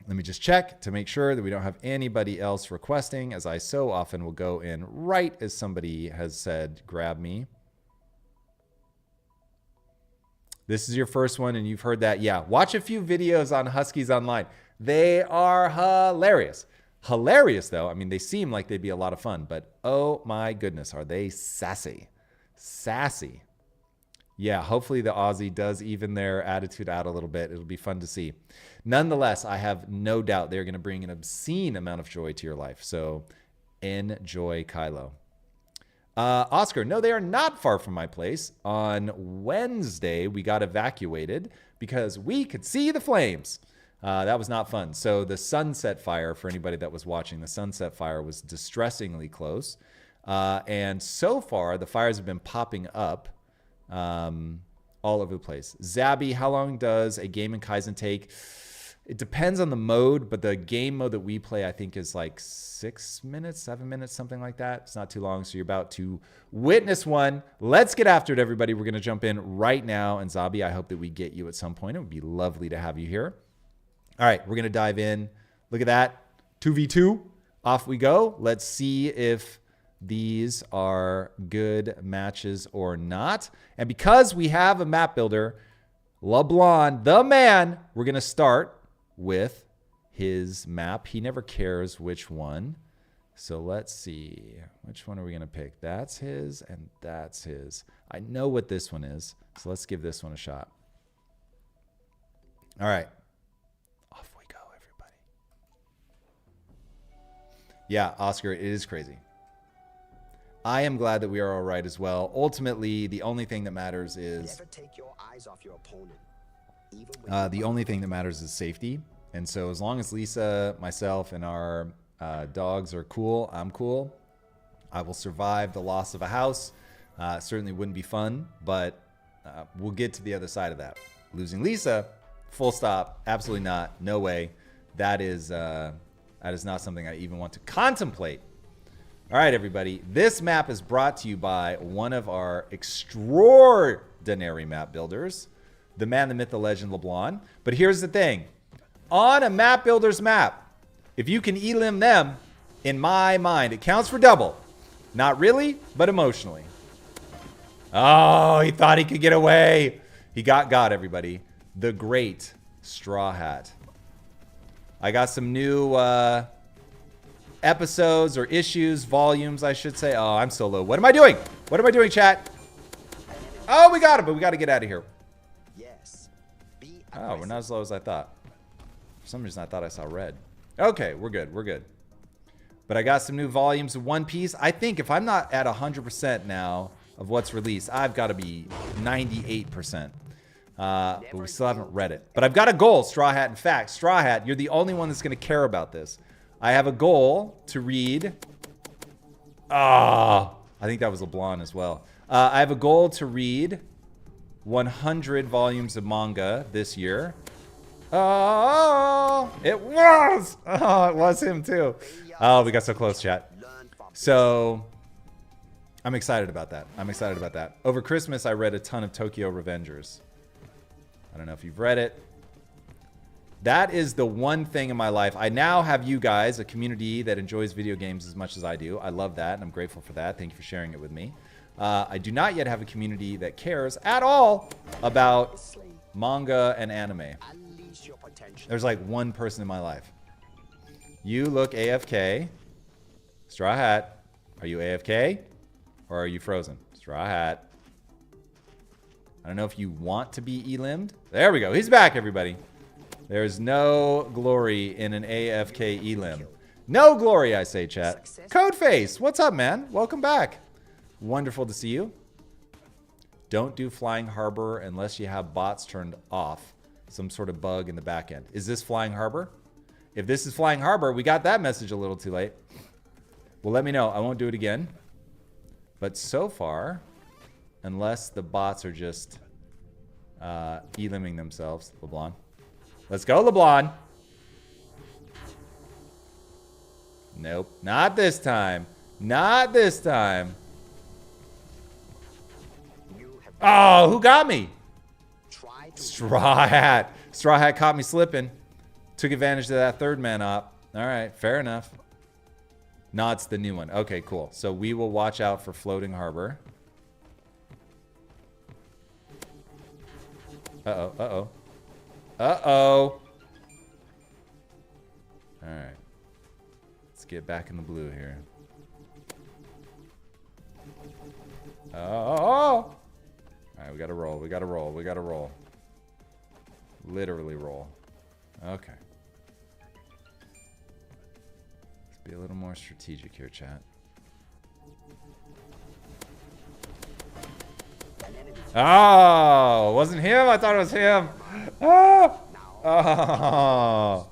Speaker 1: Let me just check to make sure that we don't have anybody else requesting, as I so often will go in right as somebody has said, grab me. This is your first one, and you've heard that. Yeah, watch a few videos on Huskies online. They are hilarious. Hilarious, though. I mean, they seem like they'd be a lot of fun, but oh my goodness, are they sassy. Sassy. Yeah, hopefully the Aussie does even their attitude out a little bit. It'll be fun to see. Nonetheless, I have no doubt they're going to bring an obscene amount of joy to your life. So enjoy, Kylo. Oscar, no, they are not far from my place. On Wednesday, we got evacuated because we could see the flames. That was not fun. So the Sunset Fire, for anybody that was watching, the Sunset Fire was distressingly close. And so far, the fires have been popping up all over the place. Zabby, how long does a game in Kyzen take? It depends on the mode, but the game mode that we play, I think, is like 6 minutes, 7 minutes, something like that. It's not too long, so you're about to witness one. Let's get after it, everybody. We're going to jump in right now. And Zabby, I hope that we get you at some point. It would be lovely to have you here. All right, we're going to dive in. Look at that. 2v2. Off we go. Let's see if these are good matches or not. And because we have a map builder, LeBlanc, the man, we're going to start with his map. He never cares which one. So let's see. Which one are we going to pick? That's his and that's his. I know what this one is. So let's give this one a shot. All right. Off we go, everybody. Yeah, Oscar, it is crazy. I am glad that we are all right as well. Ultimately, the only thing that matters is...
Speaker 2: Never take your eyes off your opponent.
Speaker 1: The only thing that matters is safety. And so as long as Lisa, myself, and our dogs are cool, I'm cool. I will survive the loss of a house. Certainly wouldn't be fun, but we'll get to the other side of that. losing Lisa. Full stop. Absolutely not. No way. That is not something I even want to contemplate. All right, everybody. This map is brought to you by one of our extraordinary map builders, the man, the myth, the legend, LeBlanc. But here's the thing. On a map builder's map, if you can elim them, in my mind, it counts for double. Not really, but emotionally. Oh, he thought he could get away. He got everybody. The great Straw Hat. I got some new episodes or issues, volumes, I should say. Oh, I'm so low. What am I doing? What am I doing, chat? Oh, we got it, but we got to get out of here.
Speaker 2: Yes.
Speaker 1: Oh, we're not as low as I thought. For some reason, I thought I saw red. Okay, we're good. We're good. But I got some new volumes of One Piece. I think if I'm not at 100% now of what's released, I've got to be 98%. But we still haven't read it. But I've got a goal, Straw Hat. In fact, Straw Hat, you're the only one that's going to care about this. I have a goal to read. I think that was LeBlanc as well. I have a goal to read 100 volumes of manga this year. Oh, it was. Oh, it was him too. Oh, we got so close, chat. So I'm excited about that. I'm excited about that. Over Christmas, I read a ton of Tokyo Revengers. I don't know if you've read it. That is the one thing in my life. I now have you guys, a community that enjoys video games as much as I do. I love that, and I'm grateful for that. Thank you for sharing it with me. I do not yet have a community that cares at all about manga and anime. There's like one person in my life. You look AFK. Straw Hat, are you AFK? Or are you frozen? Straw Hat. I don't know if you want to be elim'd. There we go. He's back, everybody. There's no glory in an AFK elim. No glory, I say, chat. Codeface, what's up, man? Welcome back. Wonderful to see you. Don't do Flying Harbor unless you have bots turned off. Some sort of bug in the back end. Is this Flying Harbor? If this is Flying Harbor, we got that message a little too late. Well, let me know. I won't do it again. But so far, unless the bots are just eliming themselves, LeBlanc. Let's go, LeBlanc. Nope. Not this time. Not this time. Oh, who got me? Straw Hat. Straw Hat caught me slipping. Took advantage of that third man op. All right, fair enough. No, it's the new one. Okay, cool. So we will watch out for Floating Harbor. Uh-oh, uh-oh. Uh-oh. All right. Let's get back in the blue here. Oh. All right, we got to roll. We got to roll. We got to roll. Literally roll. Okay. Let's be a little more strategic here, chat. Oh, it wasn't him? I thought it was him. Oh. Oh.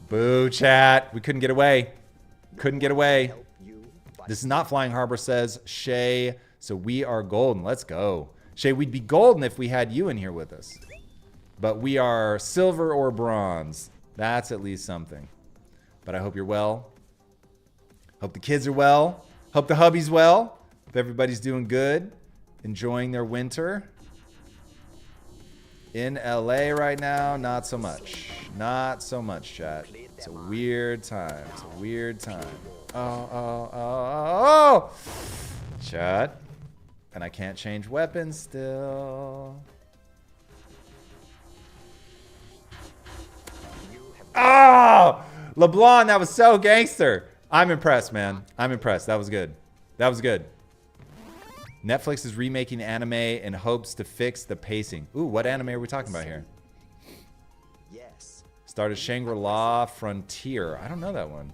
Speaker 1: Boo, chat. We couldn't get away. Couldn't get away. This is not Flying Harbor, says Shay. So we are golden. Let's go. Shay, we'd be golden if we had you in here with us. But we are silver or bronze. That's at least something. But I hope you're well. Hope the kids are well. Hope the hubby's well. Hope everybody's doing good. Enjoying their winter. In LA right now, not so much. Not so much, chat. It's a weird time. It's a weird time. Oh. Chat. And I can't change weapons still. Oh! LeBlanc, that was so gangster. I'm impressed, man. I'm impressed. That was good. That was good. Netflix is remaking anime in hopes to fix the pacing. Ooh, what anime are we talking about here?
Speaker 2: Yes.
Speaker 1: Started Shangri-La Frontier. I don't know that one.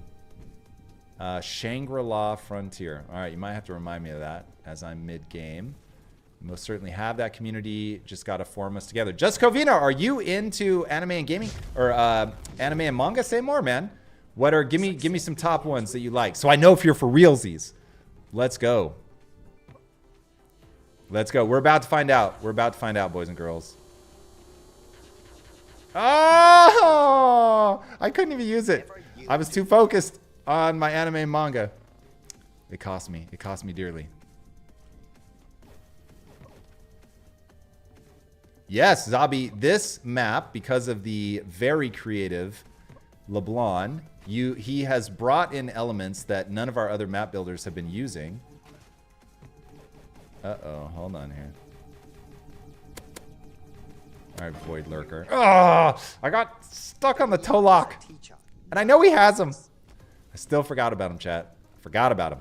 Speaker 1: Shangri-La Frontier. All right, you might have to remind me of that as I'm mid-game. Most certainly have that community. Just got to form us together. Just Covina, are you into anime and gaming? Or anime and manga? Say more, man. What are, give me some top ones that you like. So I know if you're for realsies. Let's go. Let's go. We're about to find out. We're about to find out, boys and girls. Oh, I couldn't even use it. I was too focused on my anime and manga. It cost me. It cost me dearly. Yes, Zabi, this map, because of the very creative LeBlanc, he has brought in elements that none of our other map builders have been using. Uh-oh, hold on here. All right, Void Lurker. Oh, I got stuck on the toe lock. And I know he has them. I still forgot about him, chat. Forgot about him.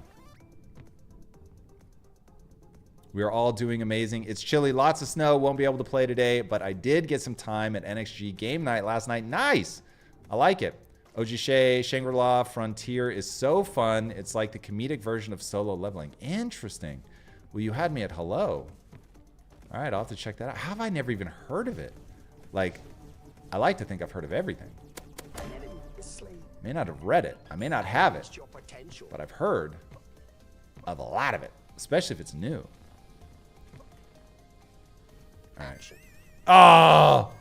Speaker 1: We are all doing amazing. It's chilly, lots of snow. Won't be able to play today, but I did get some time at NXG game night last night. Nice. I like it. OG Shay, Shangri-La, Frontier is so fun. It's like the comedic version of solo leveling. Interesting. Well, you had me at hello. All right, I'll have to check that out. How have I never even heard of it? Like, I like to think I've heard of everything. May not have read it. I may not have it. But I've heard of a lot of it, especially if it's new. All right. Oh!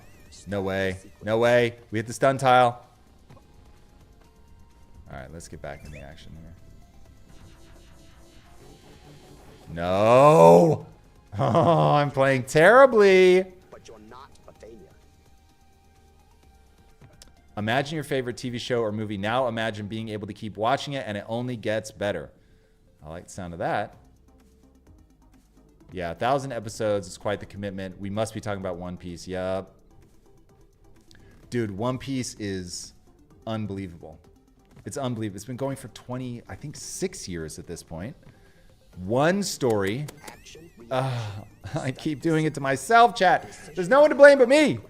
Speaker 1: No way. No way. We hit the stun tile. All right, let's get back in the action here. No! Oh, I'm playing terribly.
Speaker 2: But you're not a failure.
Speaker 1: Imagine your favorite TV show or movie. Now imagine being able to keep watching it and it only gets better. I like the sound of that. Yeah, 1,000 episodes is quite the commitment. We must be talking about One Piece. Yup. Dude, One Piece is unbelievable. It's unbelievable. It's been going for 20, I think 6 years at this point. One story. I keep doing it to myself, chat. There's no one to blame but me.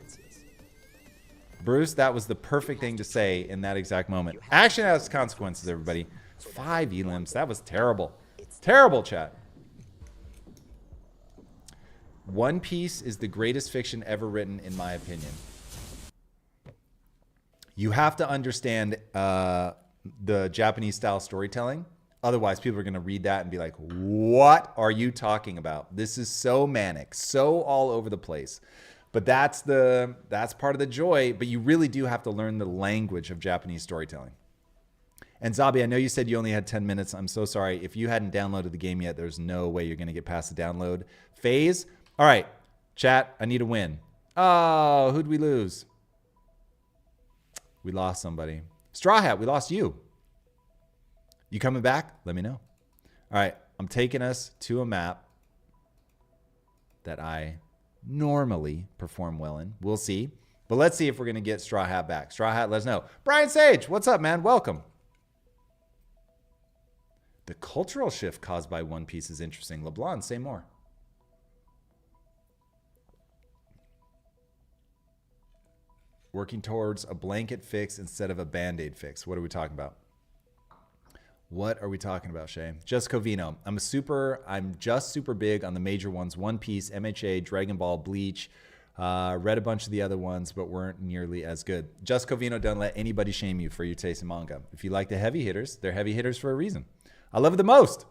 Speaker 1: Bruce, that was the perfect thing to say in that exact moment. Action has consequences, everybody. 5 elims. That was terrible. Terrible, chat. One Piece is the greatest fiction ever written, in my opinion. You have to understand the Japanese style storytelling. Otherwise, people are going to read that and be like, what are you talking about? This is so manic, so all over the place. But that's part of the joy. But you really do have to learn the language of Japanese storytelling. And Zabi, I know you said you only had 10 minutes. I'm so sorry. If you hadn't downloaded the game yet, there's no way you're going to get past the download phase. All right, chat, I need a win. Oh, who'd we lose? We lost somebody. Straw Hat, we lost you. You coming back? Let me know. All right, I'm taking us to a map that I normally perform well in. We'll see. But let's see if we're going to get Straw Hat back. Straw Hat, let us know. Brian Sage, what's up, man? Welcome. The cultural shift caused by One Piece is interesting. LeBlanc, say more. Working towards a blanket fix instead of a Band-Aid fix. What are we talking about? What are we talking about, Shay? Just Covino. I'm just super big on the major ones. One Piece, MHA, Dragon Ball, Bleach. Read a bunch of the other ones, but weren't nearly as good. Just Covino, don't let anybody shame you for your taste in manga. If you like the heavy hitters, they're heavy hitters for a reason. I love it the most.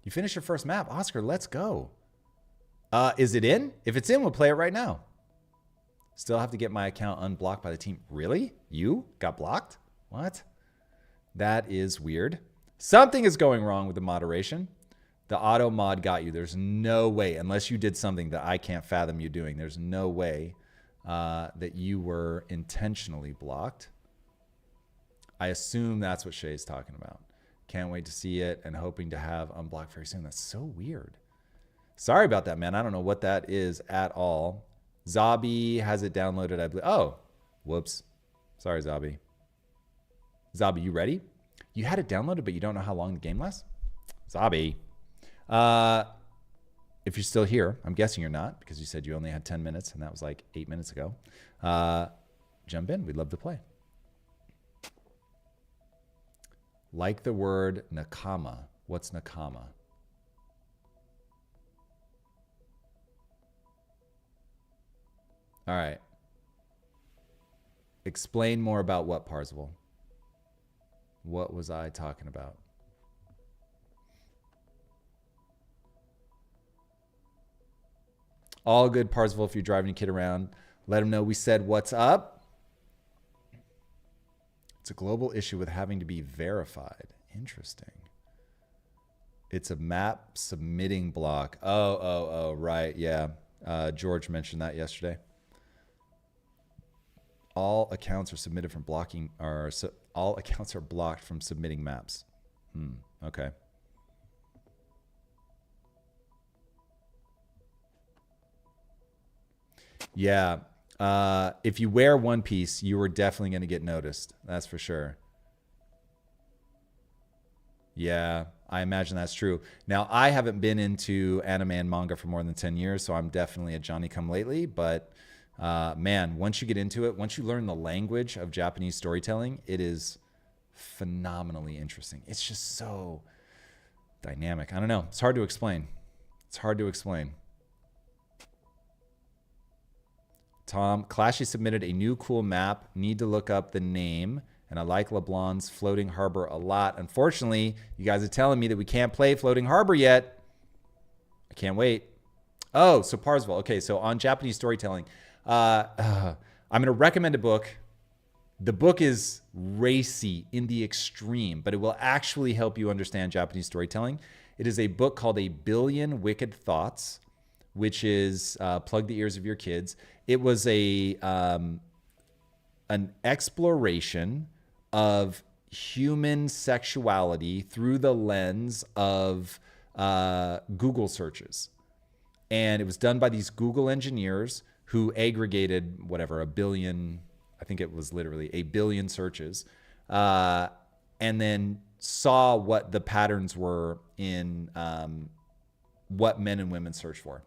Speaker 1: You finished your first map. Oscar, let's go. Is it in? If it's in, we'll play it right now. Still have to get my account unblocked by the team. Really? You got blocked? What? That is weird. Something is going wrong with the moderation. The auto mod got you. There's no way, unless you did something that I can't fathom you doing, there's no way that you were intentionally blocked. I assume that's what Shay's talking about. Can't wait to see it and hoping to have unblocked very soon. That's so weird. Sorry about that, man. I don't know what that is at all. Zabi has it downloaded, I believe. Oh, whoops. Sorry, Zabi. Zabi, you ready? You had it downloaded, but you don't know how long the game lasts? Zabi. If you're still here, I'm guessing you're not because you said you only had 10 minutes and that was like 8 minutes ago. Jump in. We'd love to play. Like the word nakama. What's nakama? All right. Explain more about what, Parzival? What was I talking about? All good, Parzival, if you're driving your kid around. Let them know we said what's up. It's a global issue with having to be verified. Interesting. It's a map submitting block. Oh, right. Yeah. George mentioned that yesterday. All accounts are submitted from blocking, all accounts are blocked from submitting maps. Okay. Yeah. If you wear One Piece, you are definitely going to get noticed. That's for sure. Yeah, I imagine that's true. Now, I haven't been into anime and manga for more than 10 years, so I'm definitely a Johnny-come-lately. But man, once you get into it, once you learn the language of Japanese storytelling, it is phenomenally interesting. It's just so dynamic. I don't know. It's hard to explain. It's hard to explain. Tom, Clashy submitted a new cool map. Need to look up the name. And I like LeBlanc's Floating Harbor a lot. Unfortunately, you guys are telling me that we can't play Floating Harbor yet. I can't wait. Oh, so Parsville. Okay, so on Japanese storytelling, I'm going to recommend a book. The book is racy in the extreme, but it will actually help you understand Japanese storytelling. It is a book called A Billion Wicked Thoughts, which is plug the ears of your kids. It was an exploration of human sexuality through the lens of Google searches. And it was done by these Google engineers who aggregated whatever, a billion, I think it was literally a billion searches, and then saw what the patterns were in what men and women search for.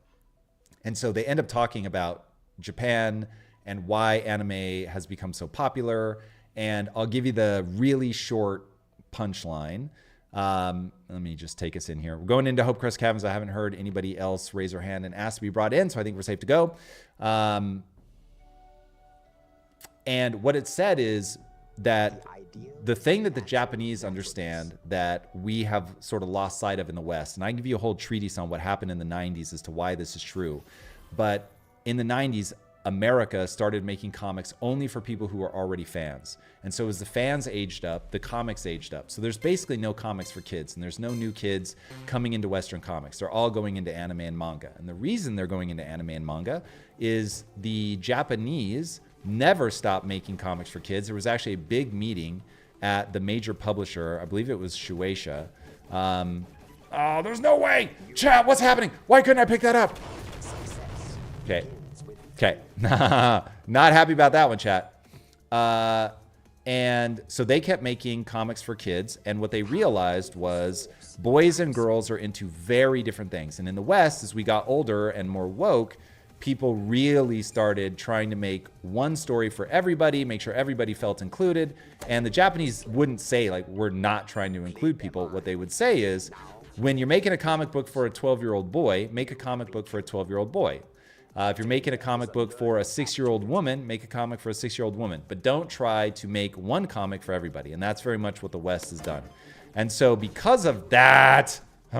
Speaker 1: And so they end up talking about Japan and why anime has become so popular. And I'll give you the really short punchline. Let me just take us in here. We're going into Hope Crest Caverns. I haven't heard anybody else raise their hand and ask to be brought in, so I think we're safe to go. And what it said is that the thing that the Japanese understand that we have sort of lost sight of in the West, and I can give you a whole treatise on what happened in the 90s as to why this is true. But in the 90s, America started making comics only for people who were already fans. And so as the fans aged up, the comics aged up. So there's basically no comics for kids, and there's no new kids coming into Western comics. They're all going into anime and manga. And the reason they're going into anime and manga is the Japanese never stopped making comics for kids. There was actually a big meeting at the major publisher. I believe it was Shueisha. Oh, there's no way. Chat, what's happening? Why couldn't I pick that up? Okay. Okay. Not happy about that one, chat. And so they kept making comics for kids. And what they realized was boys and girls are into very different things. And in the West, as we got older and more woke, people really started trying to make one story for everybody, make sure everybody felt included. And the Japanese wouldn't say, like, we're not trying to include people. What they would say is, when you're making a comic book for a 12-year-old boy, make a comic book for a 12-year-old boy. If you're making a comic book for a 6-year-old woman, make a comic for a 6-year-old woman. But don't try to make one comic for everybody. And that's very much what the West has done. And so because of that, they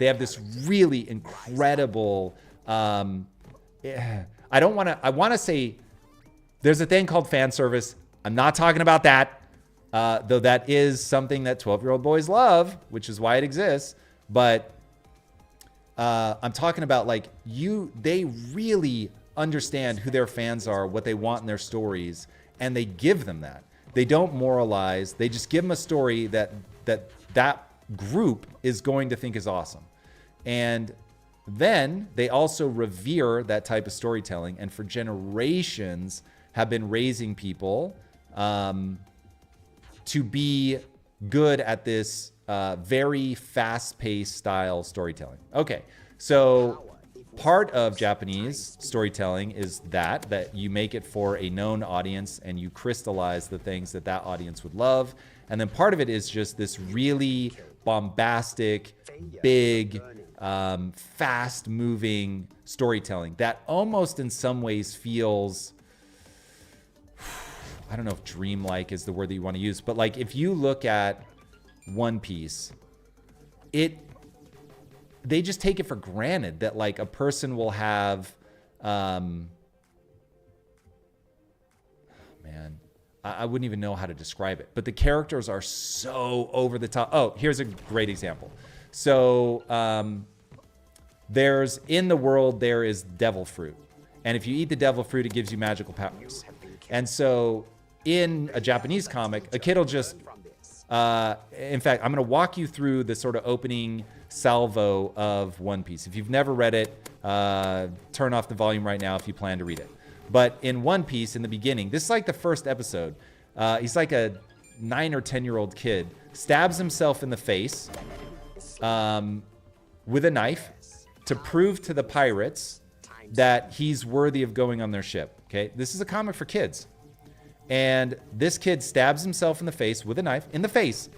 Speaker 1: have this really incredible, I want to say there's a thing called fan service. I'm not talking about that, though that is something that 12-year-old boys love, which is why it exists. But I'm talking about, like, they really understand who their fans are, what they want in their stories, and they give them that. They don't moralize. They just give them a story that group is going to think is awesome. And then they also revere that type of storytelling, and for generations have been raising people to be good at this very fast-paced style storytelling. Okay, so part of Japanese storytelling is that you make it for a known audience and you crystallize the things that audience would love. And then part of it is just this really bombastic, big, fast-moving storytelling that almost in some ways feels, I don't know if dreamlike is the word that you want to use, but like if you look at One Piece, they just take it for granted that like a person will have Man, I wouldn't even know how to describe it, but the characters are so over the top. Oh, here's a great example. So there's in the world, there is devil fruit. And if you eat the devil fruit, it gives you magical powers. And so in a Japanese comic, a kid will just, in fact, I'm going to walk you through the sort of opening salvo of One Piece. If you've never read it, turn off the volume right now if you plan to read it. But in One Piece, in the beginning, this is like the first episode. He's like a 9 or 10-year-old kid, stabs himself in the face with a knife to prove to the pirates that he's worthy of going on their ship. Okay, this is a comic for kids. And this kid stabs himself in the face with a knife, in the face.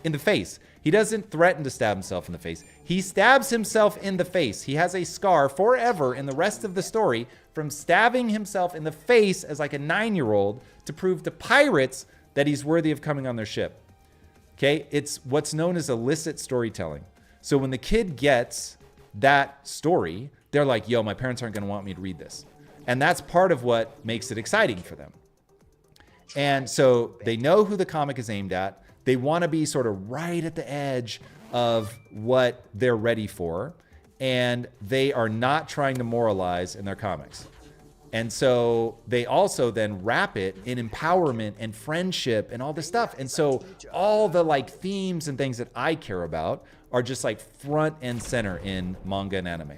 Speaker 1: He doesn't threaten to stab himself in the face. He stabs himself in the face. He has a scar forever in the rest of the story from stabbing himself in the face as like a 9-year-old to prove to pirates that he's worthy of coming on their ship. Okay, it's what's known as illicit storytelling. So when the kid gets that story, they're like, yo, my parents aren't going to want me to read this. And that's part of what makes it exciting for them. And so they know who the comic is aimed at. They want to be sort of right at the edge of what they're ready for. And they are not trying to moralize in their comics. And so they also then wrap it in empowerment and friendship and all this stuff. And so all the like themes and things that I care about are just like front and center in manga and anime.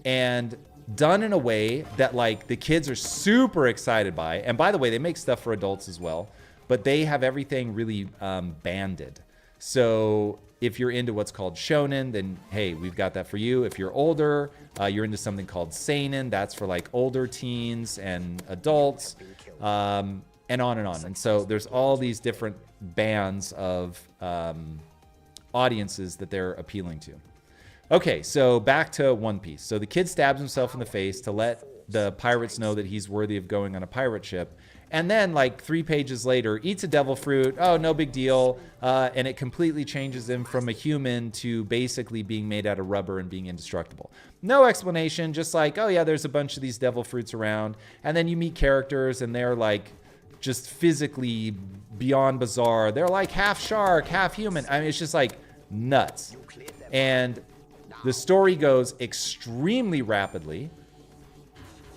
Speaker 1: And done in a way that like the kids are super excited by. And by the way, they make stuff for adults as well, but they have everything really banded. So if you're into what's called shonen, then hey, we've got that for you. If you're older, you're into something called seinen. That's for like older teens and adults, and on and on. And so there's all these different bands of audiences that they're appealing to. Okay, so back to One Piece. So the kid stabs himself in the face to let the pirates know that he's worthy of going on a pirate ship. And then like 3 pages later, eats a devil fruit. Oh, no big deal. And it completely changes him from a human to basically being made out of rubber and being indestructible. No explanation, just like, oh yeah, there's a bunch of these devil fruits around. And then you meet characters and they're like just physically beyond bizarre. They're like half shark, half human. I mean, it's just like nuts. And the story goes extremely rapidly.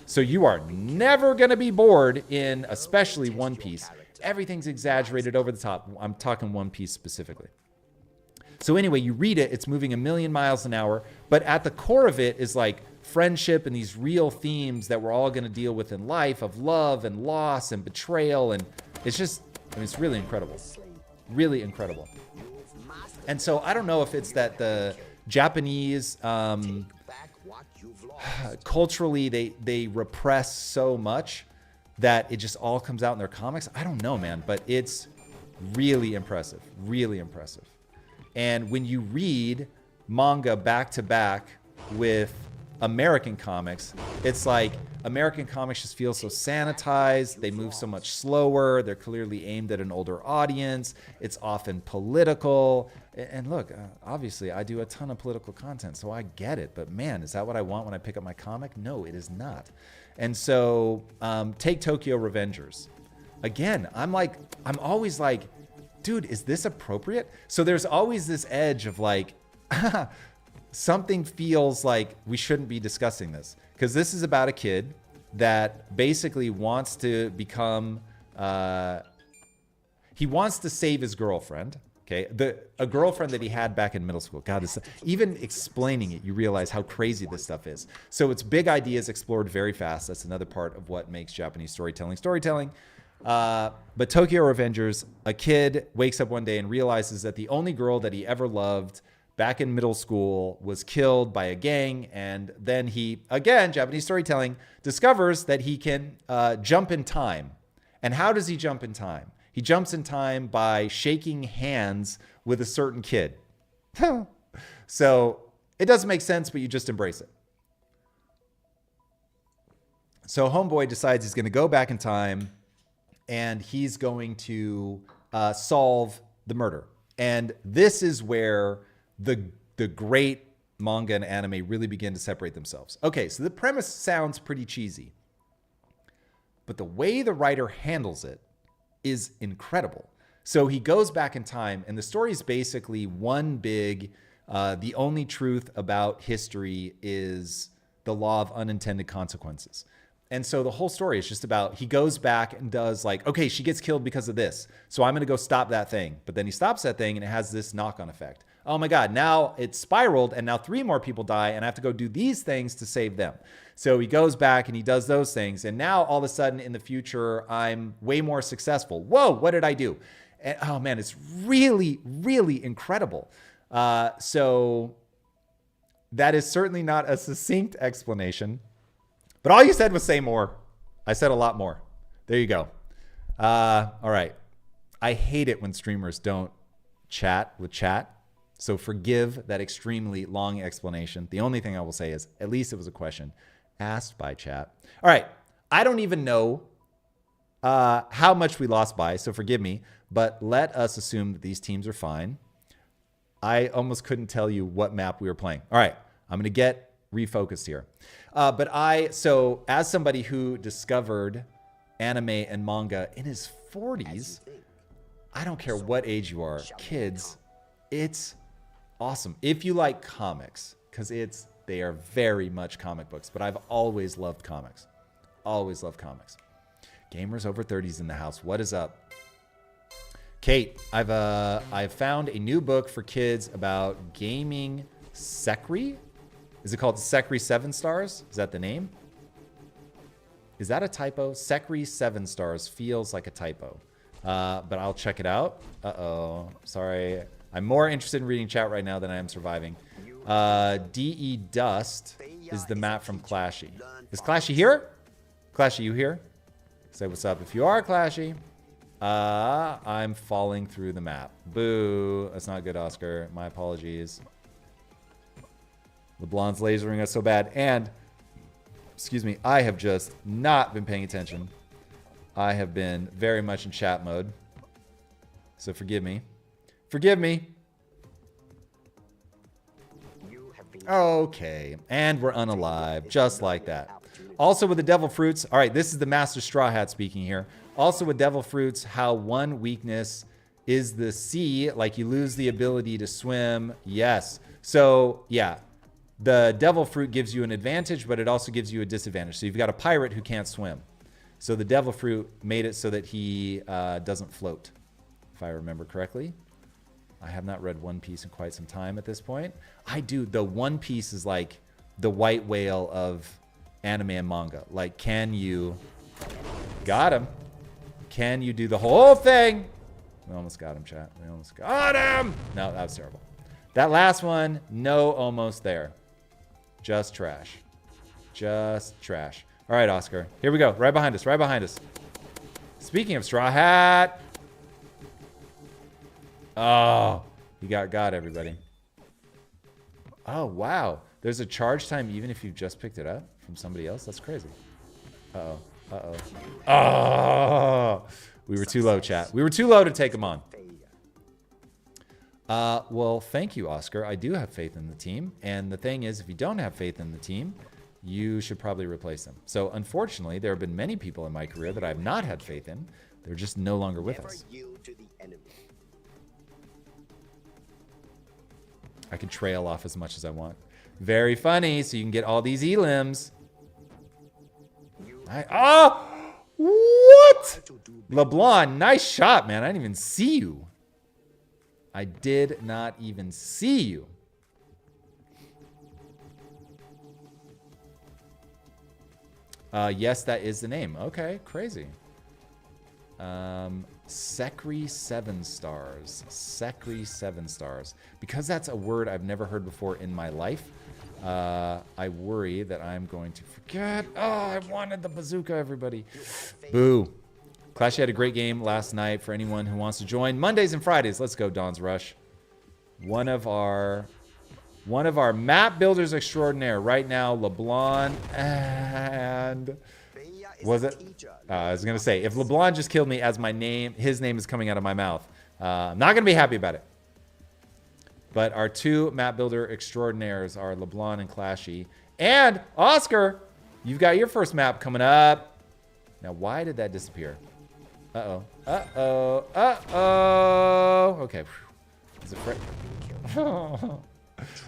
Speaker 1: So you are never going to be bored in especially One Piece. Everything's exaggerated over the top. I'm talking One Piece specifically. So anyway, you read it, it's moving 1,000,000 miles an hour, but at the core of it is like friendship and these real themes that we're all going to deal with in life of love and loss and betrayal. And it's just, I mean, it's really incredible. Really incredible. And so I don't know if it's that the Japanese, culturally, they repress so much that it just all comes out in their comics. I don't know, man, but it's really impressive, really impressive. And when you read manga back to back with American comics, it's like American comics just feel so sanitized. They move so much slower. They're clearly aimed at an older audience. It's often political. And look, obviously I do a ton of political content, so I get it. But man, is that what I want when I pick up my comic? No, it is not. And so take Tokyo Revengers. Again, I'm always like, dude, is this appropriate? So there's always this edge of like, something feels like we shouldn't be discussing this, because this is about a kid that basically wants to become, he wants to save his girlfriend. Okay, a girlfriend that he had back in middle school. God, even explaining it, you realize how crazy this stuff is. So it's big ideas explored very fast. That's another part of what makes Japanese storytelling. But Tokyo Revengers, a kid wakes up one day and realizes that the only girl that he ever loved back in middle school was killed by a gang. And then he, again, Japanese storytelling, discovers that he can jump in time. And how does he jump in time? He jumps in time by shaking hands with a certain kid. So it doesn't make sense, but you just embrace it. So homeboy decides he's going to go back in time and he's going to solve the murder. And this is where the great manga and anime really begin to separate themselves. Okay, so the premise sounds pretty cheesy, but the way the writer handles it is incredible. So he goes back in time, and the story is basically one big, the only truth about history is the law of unintended consequences. And so the whole story is just about, he goes back and does like, okay, she gets killed because of this, so I'm going to go stop that thing. But then he stops that thing and it has this knock-on effect. Oh my God, now it's spiraled and now 3 more people die and I have to go do these things to save them. So he goes back and he does those things. And now all of a sudden in the future, I'm way more successful. Whoa, what did I do? And, oh man, it's really, really incredible. So that is certainly not a succinct explanation. But all you said was say more. I said a lot more. There you go. All right. I hate it when streamers don't chat with chat. So forgive that extremely long explanation. The only thing I will say is at least it was a question asked by chat. All right. I don't even know how much we lost by, so forgive me. But let us assume that these teams are fine. I almost couldn't tell you what map we were playing. All right. I'm going to get refocused here. So as somebody who discovered anime and manga in his 40s, I don't care what age you are, kids, it's awesome. If you like comics, because they are very much comic books, but I've always loved comics. Always loved comics. Gamers over 30s in the house. What is up? Kate, I've found a new book for kids about gaming Sekri. Is it called Sekri 7 Stars? Is that the name? Is that a typo? Sekri 7 Stars feels like a typo. But I'll check it out. Uh-oh. Sorry. I'm more interested in reading chat right now than I am surviving. DE Dust is the map from Clashy. Is Clashy here? Clashy, you here? Say what's up. If you are Clashy, I'm falling through the map. Boo. That's not good, Oscar. My apologies. LeBlanc's lasering us so bad. And, excuse me, I have just not been paying attention. I have been very much in chat mode. So forgive me. Forgive me. Okay. And we're unalive. Just like that. Also with the devil fruits. All right, this is the Master Straw Hat speaking here. Also with devil fruits, how one weakness is the sea. Like you lose the ability to swim. Yes. So, yeah. The devil fruit gives you an advantage, but it also gives you a disadvantage. So you've got a pirate who can't swim. So the devil fruit made it so that he doesn't float, if I remember correctly. I have not read One Piece in quite some time at this point. I do. The One Piece is like the white whale of anime and manga. Like, can you... Got him. Can you do the whole thing? We almost got him, chat. We almost got him. No, that was terrible. That last one, no almost there. Just trash. Just trash. All right, Oscar. Here we go. Right behind us. Right behind us. Speaking of Straw Hat. Oh, you got everybody. Oh, wow. There's a charge time even if you just picked it up from somebody else. That's crazy. Uh-oh. Uh-oh. Oh, we were too low, chat. We were too low to take them on. Well, thank you, Oscar. I do have faith in the team. And the thing is, if you don't have faith in the team, you should probably replace them. So, unfortunately, there have been many people in my career that I have not had faith in. They're just no longer with us. I can trail off as much as I want. Very funny. So you can get all these elims. Oh! What? LeBlanc, nice shot, man. I didn't even see you. I did not even see you. Yes, that is the name. Okay, crazy. Sekri 7 Stars. Sekri 7 Stars. Because that's a word I've never heard before in my life, I worry that I'm going to forget. Oh, I wanted the bazooka, everybody. Boo. Clash had a great game last night for anyone who wants to join. Mondays and Fridays. Let's go, Dawn's Rush. One of our map builders extraordinaire right now, LeBlanc and was it? I was gonna say if LeBlanc just killed me as my name, his name is coming out of my mouth. I'm not gonna be happy about it. But our two map builder extraordinaires are LeBlanc and Clashy. And Oscar, you've got your first map coming up. Now, why did that disappear? Uh-oh. Uh-oh. Uh-oh. Okay. Is it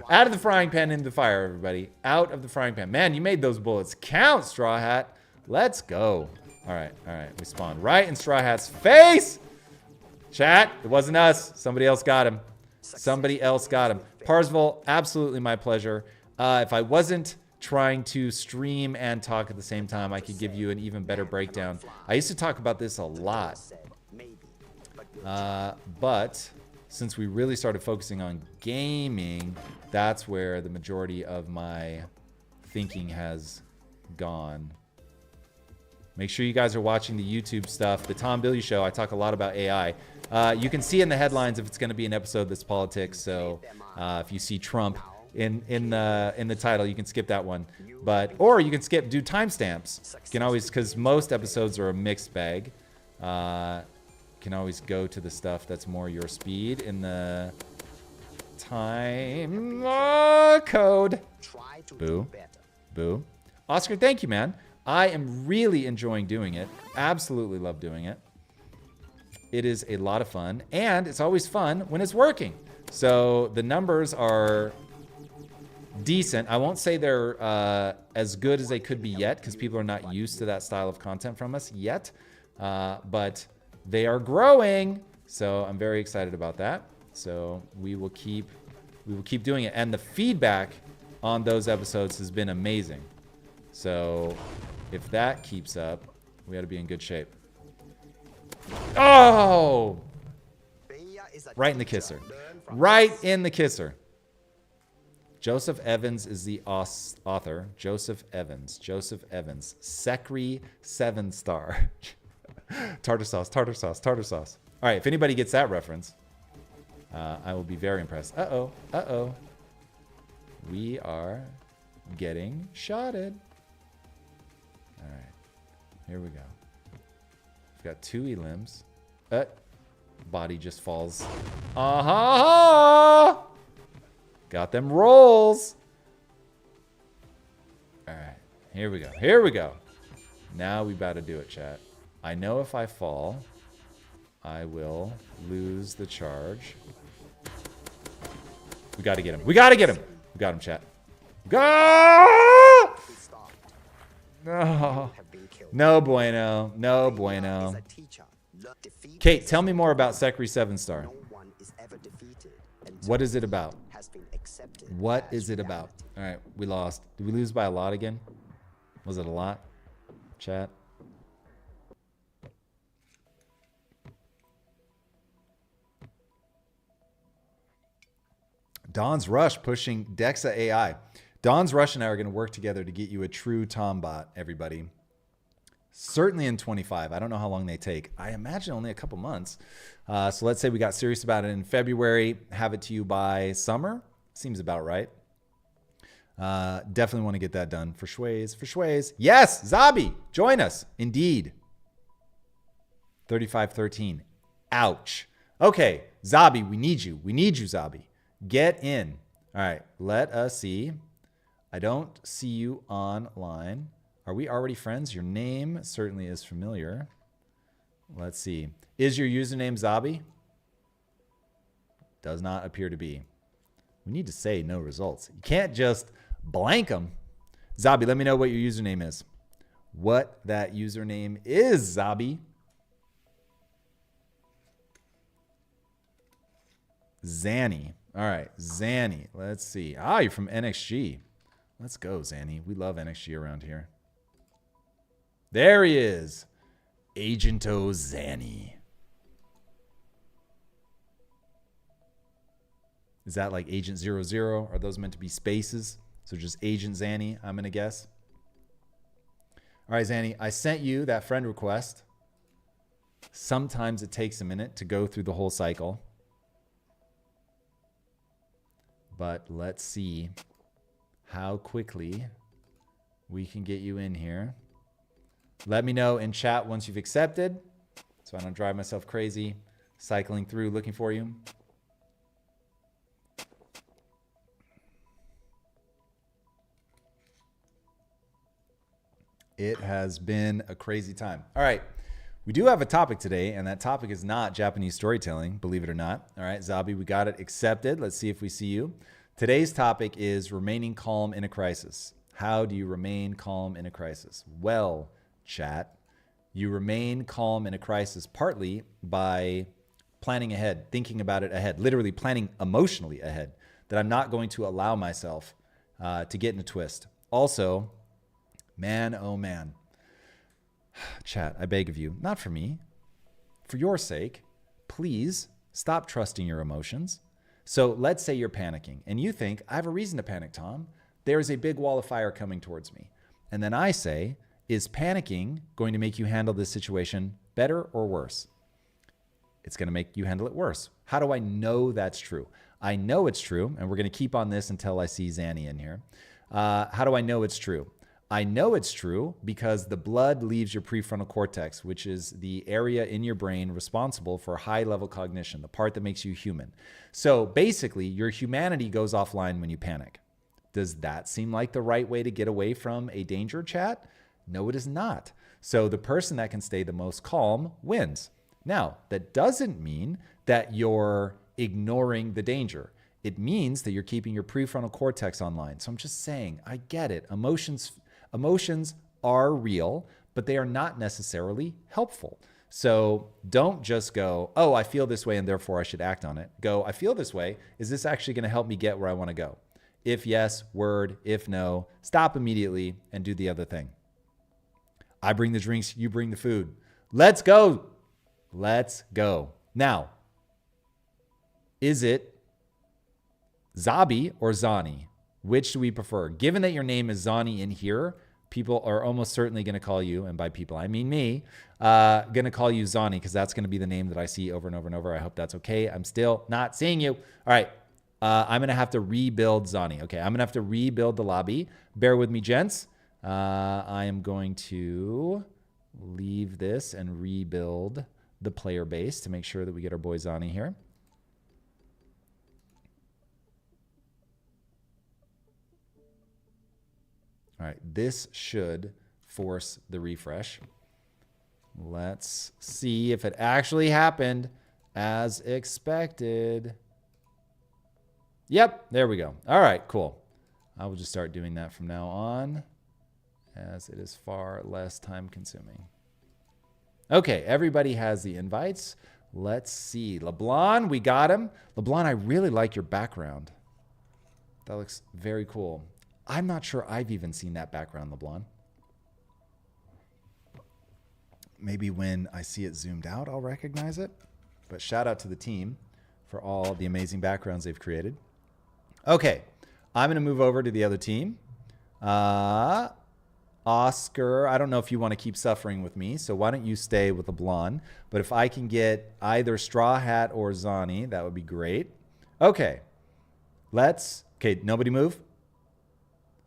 Speaker 1: out of the frying pan into the fire, everybody. Out of the frying pan. Man, you made those bullets count, Straw Hat. Let's go. All right. All right. We spawned right in Straw Hat's face. Chat, it wasn't us. Somebody else got him. Somebody else got him. Parsville, absolutely my pleasure. If I wasn't trying to stream and talk at the same time, I could give you an even better breakdown. I used to talk about this a lot. But since we really started focusing on gaming, that's where the majority of my thinking has gone. Make sure you guys are watching the YouTube stuff. The Tom Bilyeu Show, I talk a lot about AI. You can see in the headlines if it's going to be an episode that's politics. So if you see Trump in the title, you can skip that one. Or you can do timestamps. You can always, because most episodes are a mixed bag. Can always go to the stuff that's more your speed in the time code. Boo. Boo. Oscar, thank you, man. I am really enjoying doing it. Absolutely love doing it. It is a lot of fun, and it's always fun when it's working. So the numbers are decent. I won't say they're as good as they could be yet, because people are not used to that style of content from us yet. But they are growing, so I'm very excited about that. So we will keep doing it, and the feedback on those episodes has been amazing. So if that keeps up, we ought to be in good shape. Oh! Right in the kisser. Right in the kisser. Joseph Evans is the author. Joseph Evans. Joseph Evans. Secre 7-star. Tartar sauce, tartar sauce, tartar sauce. All right, if anybody gets that reference, I will be very impressed. Uh-oh, uh-oh. We are getting shotted. All right, here we go. We've got 2 elims. Body just falls. Uh-huh! Got them rolls. All right, here we go, here we go. Now we about to do it, chat. I know if I fall, I will lose the charge. We got to get him. We got to get him. We got him, chat. Go! No. No bueno. No bueno. Kate, tell me more about Secre 7-star. What is it about? What is it about? All right, we lost. Did we lose by a lot again? Was it a lot? Chat. Don's Rush pushing Dexa AI. Don's Rush and I are going to work together to get you a true Tombot, everybody. Certainly in 25. I don't know how long they take. I imagine only a couple months. So let's say we got serious about it in February. Have it to you by summer. Seems about right. Definitely want to get that done for Schways. For Schways. Yes, Zabi, join us. Indeed. 3513. Ouch. Okay, Zabi, we need you. We need you, Zabi. Get in. All right, let us see. I don't see you online. Are we already friends? Your name certainly is familiar. Let's see. Is your username Zabi? Does not appear to be. We need to say no results. You can't just blank them. Zabi, let me know what your username is. What that username is, Zabi. Zanny. All right, Zanny. Let's see. Ah, you're from NXG. Let's go, Zanny. We love NXG around here. There he is. Agento Zanny. Is that like Agent 00? Are those meant to be spaces? So just Agent Zanny, I'm going to guess. All right, Zanny, I sent you that friend request. Sometimes it takes a minute to go through the whole cycle. But let's see how quickly we can get you in here. Let me know in chat once you've accepted, so I don't drive myself crazy cycling through looking for you. It has been a crazy time. All right. We do have a topic today, and that topic is not Japanese storytelling, believe it or not. All right, Zabi, we got it accepted. Let's see if we see you. Today's topic is remaining calm in a crisis. How do you remain calm in a crisis? Well, chat, you remain calm in a crisis partly by planning ahead, thinking about it ahead, literally planning emotionally ahead, that I'm not going to allow myself to get in a twist. Also, man, oh man, chat, I beg of you, not for me, for your sake, please stop trusting your emotions. So let's say you're panicking and you think, I have a reason to panic, Tom. There's a big wall of fire coming towards me. And then I say, is panicking going to make you handle this situation better or worse? It's going to make you handle it worse. How do I know that's true? I know it's true, and we're going to keep on this until I see Zanny in here. How do I know it's true? I know it's true because the blood leaves your prefrontal cortex, which is the area in your brain responsible for high-level cognition, the part that makes you human. So basically, your humanity goes offline when you panic. Does that seem like the right way to get away from a danger, chat? No, it is not. So the person that can stay the most calm wins. Now, that doesn't mean that you're ignoring the danger. It means that you're keeping your prefrontal cortex online. So I'm just saying, I get it. Emotions are real, but they are not necessarily helpful. So don't just go, oh, I feel this way and therefore I should act on it. Go, I feel this way. Is this actually going to help me get where I want to go? If yes, word. If no, stop immediately and do the other thing. I bring the drinks, you bring the food. Let's go. Let's go. Now, is it Zabi or Zani? Which do we prefer? Given that your name is Zani in here, people are almost certainly going to call you, and by people I mean me, going to call you Zani because that's going to be the name that I see over and over and over. I hope that's okay. I'm still not seeing you. All right. I'm going to have to rebuild Zani. Okay. I'm going to have to rebuild the lobby. Bear with me, gents. I am going to leave this and rebuild the player base to make sure that we get our boy Zani here. All right, this should force the refresh. Let's see if it actually happened as expected. Yep, there we go. All right, cool. I will just start doing that from now on as it is far less time consuming. Okay, everybody has the invites. Let's see. LeBlanc, we got him. LeBlanc, I really like your background. That looks very cool. I'm not sure I've even seen that background, LeBlanc. Maybe when I see it zoomed out, I'll recognize it. But shout out to the team for all the amazing backgrounds they've created. Okay, I'm going to move over to the other team. Oscar, I don't know if you want to keep suffering with me, so why don't you stay with LeBlanc? But if I can get either Straw Hat or Zani, that would be great. Okay, okay, nobody move.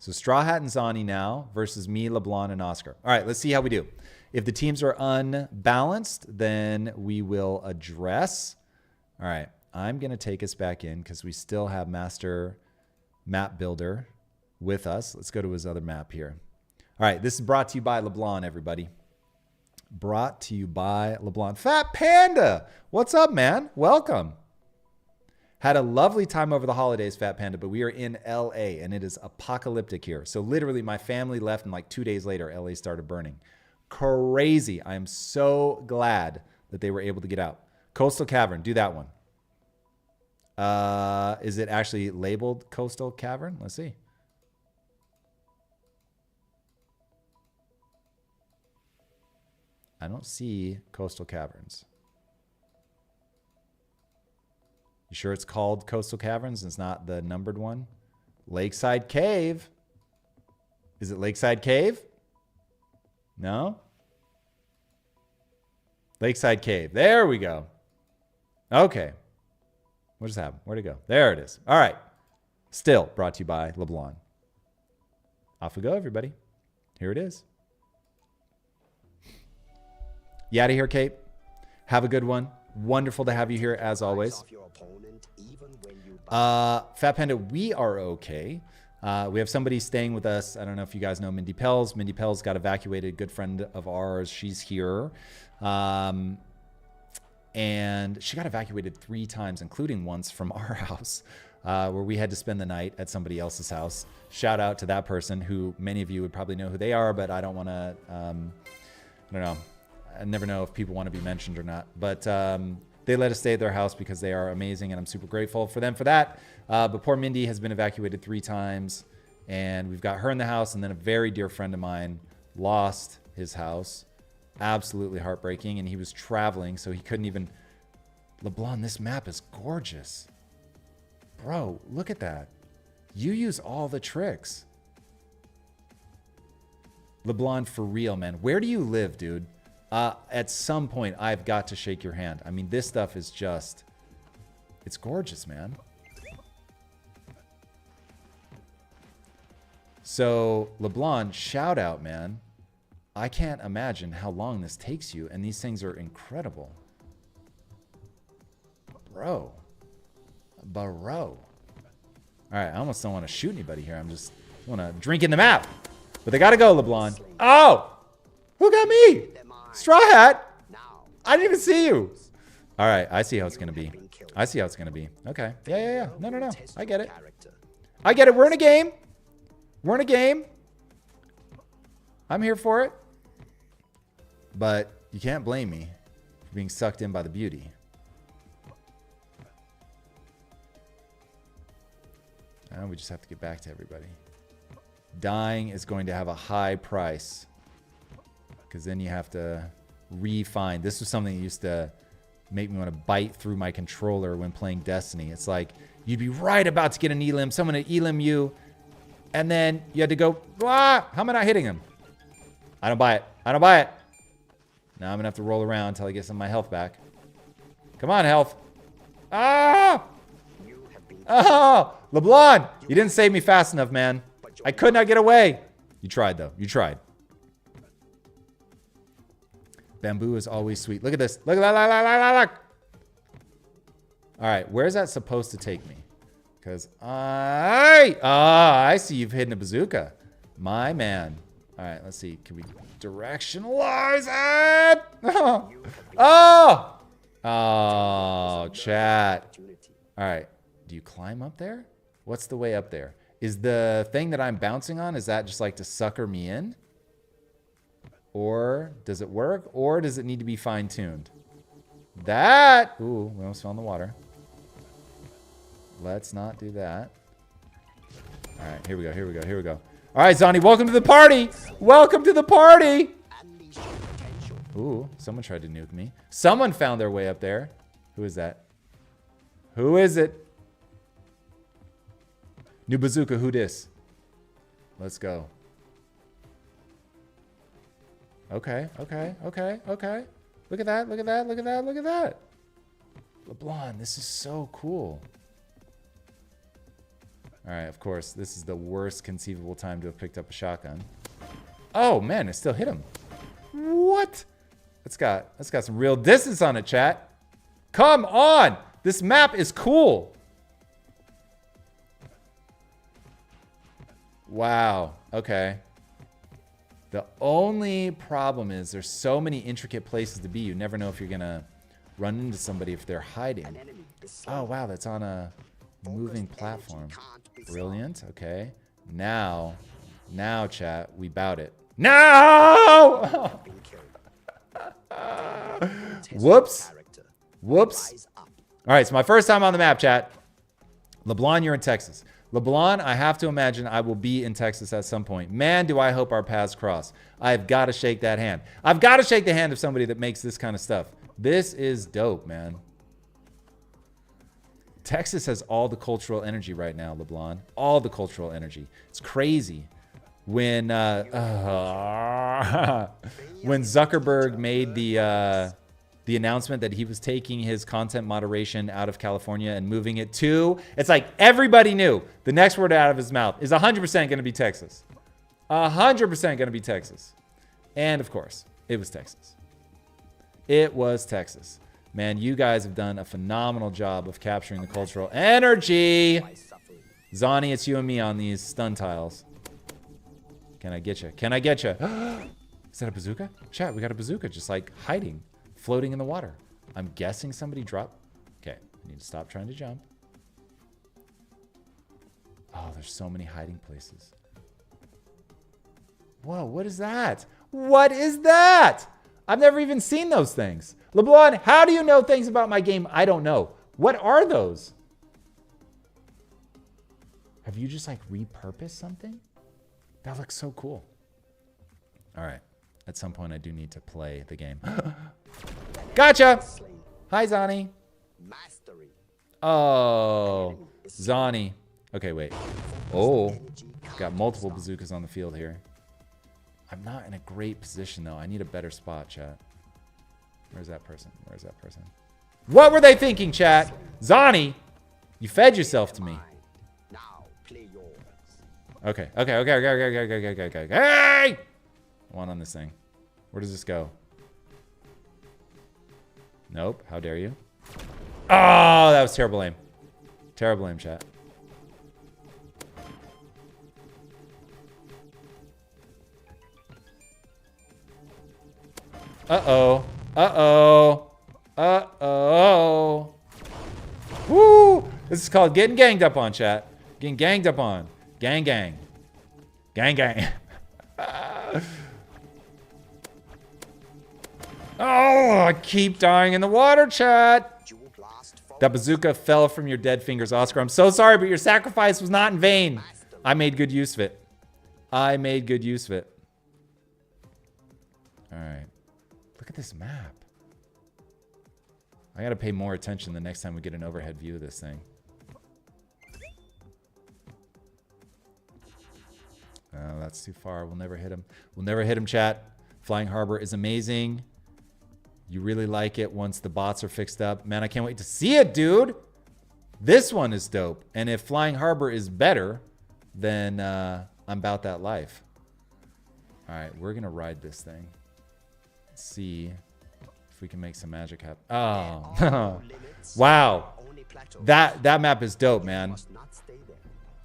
Speaker 1: So Straw Hat and Zani now versus me, LeBlanc, and Oscar. All right, let's see how we do. If the teams are unbalanced, then we will address. All right, I'm going to take us back in because we still have Master Map Builder with us. Let's go to his other map here. All right, this is brought to you by LeBlanc, everybody. Brought to you by LeBlanc. Fat Panda, what's up, man? Welcome. Had a lovely time over the holidays, Fat Panda, but we are in LA and it is apocalyptic here. So literally my family left and like 2 days later, LA started burning. Crazy. I am so glad that they were able to get out. Coastal Cavern, do that one. Is it actually labeled Coastal Cavern? Let's see. I don't see Coastal Caverns. You sure it's called Coastal Caverns and it's not the numbered one? Lakeside Cave. Is it Lakeside Cave? No? Lakeside Cave. There we go. Okay. What just happened? Where'd it go? There it is. All right. Still brought to you by LeBlanc. Off we go, everybody. Here it is. You out of here, Kate? Have a good one. Wonderful to have you here as always. Fat Panda, we are okay. We have somebody staying with us. I don't know if you guys know Mindy Pels. Mindy Pels got evacuated. Good friend of ours. She's here. And she got evacuated 3 times, including once from our house, where we had to spend the night at somebody else's house. Shout out to that person who many of you would probably know who they are, but I don't want to, I don't know. I never know if people want to be mentioned or not. But they let us stay at their house because they are amazing, and I'm super grateful for them for that. But poor Mindy has been evacuated 3 times, and we've got her in the house, and then a very dear friend of mine lost his house. Absolutely heartbreaking, and he was traveling, so he couldn't even... LeBlanc, this map is gorgeous. Bro, look at that. You use all the tricks. LeBlanc, for real, man. Where do you live, dude? At some point, I've got to shake your hand. I mean, this stuff is just... It's gorgeous, man. So, LeBlanc, shout out, man. I can't imagine how long this takes you, and these things are incredible. Bro. All right, I almost don't want to shoot anybody here. I'm just want to drink in the map. But they got to go, LeBlanc. Oh! Who got me? Straw Hat? I didn't even see you. All right, I see how it's going to be. I see how it's going to be. Okay. Yeah. No. I get it. We're in a game. I'm here for it. But you can't blame me for being sucked in by the beauty. Now we just have to get back to everybody. Dying is going to have a high price, because then you have to refine. This was something that used to make me want to bite through my controller when playing Destiny. It's like you'd be right about to get an elim, someone to elim you, and then you had to go, ah, how am I not hitting him? I don't buy it. Now I'm going to have to roll around until I get some of my health back. Come on, health. Ah! Oh, LeBlanc, you didn't save me fast enough, man. I could not get away. You tried, though. You tried. Bamboo is always sweet. Look at this. Look. All right, where's that supposed to take me? Because I see you've hidden a bazooka. My man. All right, let's see. Can we directionalize it? Oh, chat. All right. Do you climb up there? What's the way up there? Is the thing that I'm bouncing on, is that just like to sucker me in? Or does it work? Or does it need to be fine-tuned? That! Ooh, we almost fell in the water. Let's not do that. All right, here we go. All right, Zonnie, welcome to the party! Welcome to the party! Ooh, someone tried to nuke me. Someone found their way up there. Who is that? Who is it? New bazooka, who dis? Let's go. Okay. Look at that. LeBlanc, this is so cool. All right, of course, this is the worst conceivable time to have picked up a shotgun. Oh, man, it still hit him. What? That's got some real distance on it, chat. Come on. This map is cool. Wow. Okay. The only problem is there's so many intricate places to be. You never know if you're going to run into somebody if they're hiding. Oh, wow. That's on a moving platform. Brilliant. Okay. Now, chat, we bout it. No! Whoops. All right. So my first time on the map, chat. LeBlanc, you're in Texas. LeBlanc, I have to imagine I will be in Texas at some point. Man, do I hope our paths cross. I've got to shake that hand. I've got to shake the hand of somebody that makes this kind of stuff. This is dope, man. Texas has all the cultural energy right now, LeBlanc. All the cultural energy. It's crazy. When Zuckerberg made the announcement that he was taking his content moderation out of California and moving it to, it's like everybody knew the next word out of his mouth is 100% going to be Texas. 100% going to be Texas. And of course, it was Texas. It was Texas. Man, you guys have done a phenomenal job of capturing the cultural energy. Zonnie, it's you and me on these stun tiles. Can I get you? Can I get you? Is that a bazooka? Chat, we got a bazooka just like hiding, floating in the water. I'm guessing somebody dropped. Okay, I need to stop trying to jump. Oh, there's so many hiding places. Whoa, what is that? What is that? I've never even seen those things. LeBlanc, how do you know things about my game? I don't know. What are those? Have you just like repurposed something? That looks so cool. All right. At some point, I do need to play the game. Gotcha. Hi, Zonnie.
Speaker 2: Mastery.
Speaker 1: Oh, Zonnie. Okay, wait. Oh, got multiple bazookas on the field here. I'm not in a great position, though. I need a better spot, chat. Where's that person? Where's that person? What were they thinking, chat? Zonnie, you fed yourself to me.
Speaker 2: Now play yours.
Speaker 1: Okay. Hey! One on this thing. Where does this go? Nope. How dare you? Oh, that was terrible aim. Terrible aim, chat. Uh-oh. Uh-oh. Uh-oh. Woo! This is called getting ganged up on, chat. Getting ganged up on. Gang, gang. Gang, gang. Oh, I keep dying in the water, chat. That bazooka fell from your dead fingers, Oscar. I'm so sorry, but your sacrifice was not in vain. I made good use of it. I made good use of it. All right. Look at this map. I got to pay more attention the next time we get an overhead view of this thing. Oh, that's too far. We'll never hit him. We'll never hit him, chat. Flying Harbor is amazing. You really like it once the bots are fixed up. Man, I can't wait to see it, dude. This one is dope. And if Flying Harbor is better, then I'm about that life. All right, we're going to ride this thing. Let's see if we can make some magic happen. Oh, wow. That map is dope, man.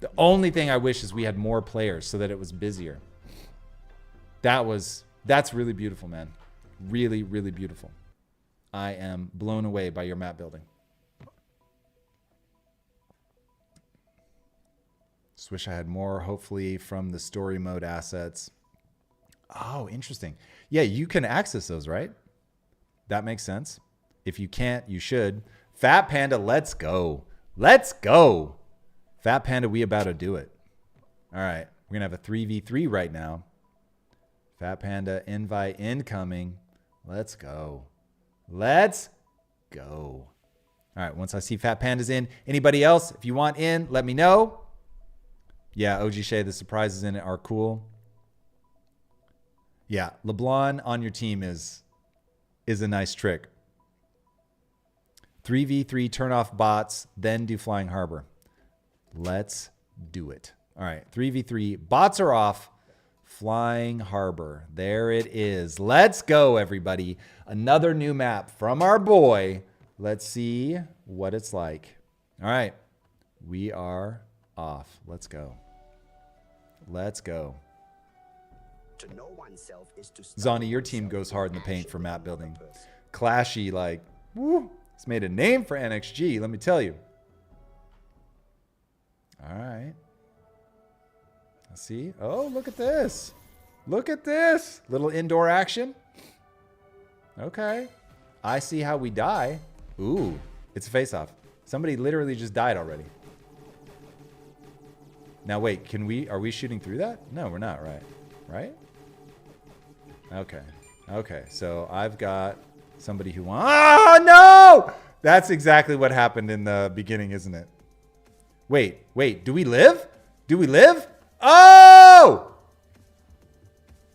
Speaker 1: The only thing I wish is we had more players so that it was busier. That's really beautiful, man. Really, really beautiful. I am blown away by your map building. Just wish I had more, hopefully, from the story mode assets. Oh, interesting. Yeah, you can access those, right? That makes sense. If you can't, you should. Fat Panda, let's go. Let's go. Fat Panda, we about to do it. All right. We're going to have a 3v3 right now. Fat Panda, invite incoming. Let's go. Let's go. All right. Once I see Fat Panda's in. Anybody else, if you want in, let me know. Yeah, OG Shay, the surprises in it are cool. Yeah, LeBlanc on your team is a nice trick. 3v3, turn off bots, then do Flying Harbor. Let's do it. All right, 3v3, bots are off. Flying Harbor. There it is. Let's go, everybody. Another new map from our boy. Let's see what it's like. All right, we are off. Let's go. Let's go.
Speaker 2: To know oneself is to
Speaker 1: Zonnie, your team goes hard in the paint for map building. Clashy, like, woo. It's made a name for NXG, let me tell you. All right. Let's see. Oh, look at this. Look at this. Little indoor action. Okay. I see how we die. Ooh, it's a face-off. Somebody literally just died already. Now, wait, are we shooting through that? No, we're not, right? Right? Okay. Okay, so I've got somebody who wants... Oh, no! That's exactly what happened in the beginning, isn't it? Wait, do we live? Do we live? Oh!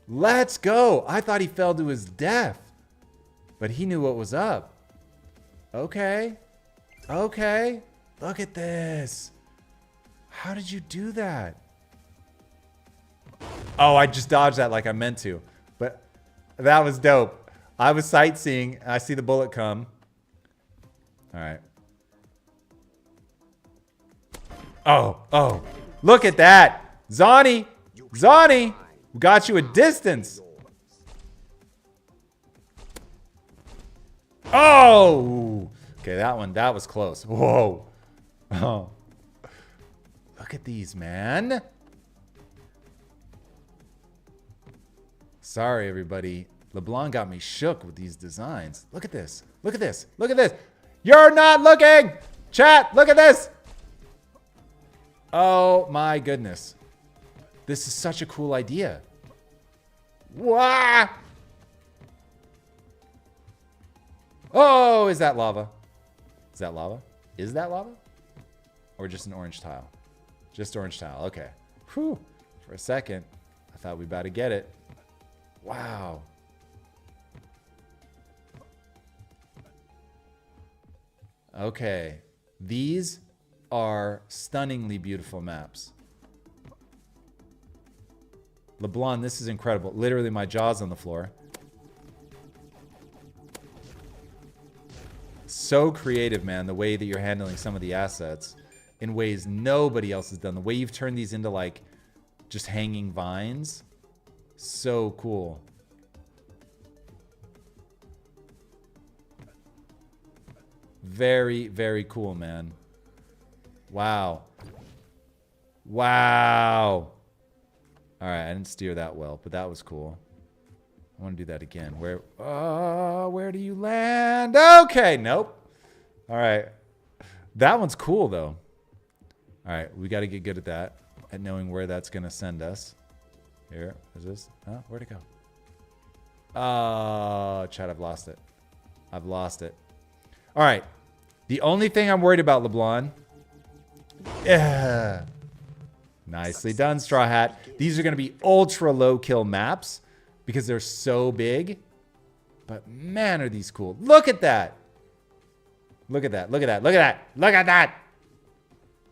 Speaker 1: Let's go. I thought he fell to his death, but he knew what was up. Okay. Okay. Look at this. How did you do that? Oh, I just dodged that like I meant to, but that was dope. I was sightseeing. I see the bullet come. All right. Oh. Look at that. Zani. We got you a distance. Oh. Okay, that was close. Whoa. Oh. Look at these, man. Sorry, everybody. LeBlanc got me shook with these designs. Look at this. Look at this. Look at this. You're not looking. Chat, look at this. Oh, my goodness. This is such a cool idea. Wah! Oh, is that lava? Is that lava? Is that lava? Or just an orange tile? Just orange tile. Okay. Whew. For a second, I thought we about to get it. Wow. Okay. These are stunningly beautiful maps. LeBlanc, this is incredible. Literally, my jaw's on the floor. So creative, man, the way that you're handling some of the assets in ways nobody else has done. The way you've turned these into, like, just hanging vines. So cool. Very, very cool, man. Wow. Wow. All right, I didn't steer that well, but that was cool. I want to do that again. Where do you land? Okay, nope. All right. That one's cool, though. All right, we got to get good at that, at knowing where that's going to send us. Here, is this? Huh? Where'd it go? Oh, Chad, I've lost it. I've lost it. All right. The only thing I'm worried about, LeBlanc. Yeah. Nicely done, Straw Hat. These are going to be ultra low kill maps because they're so big. But man, are these cool. Look at that. Look at that. Look at that. Look at that. Look at that.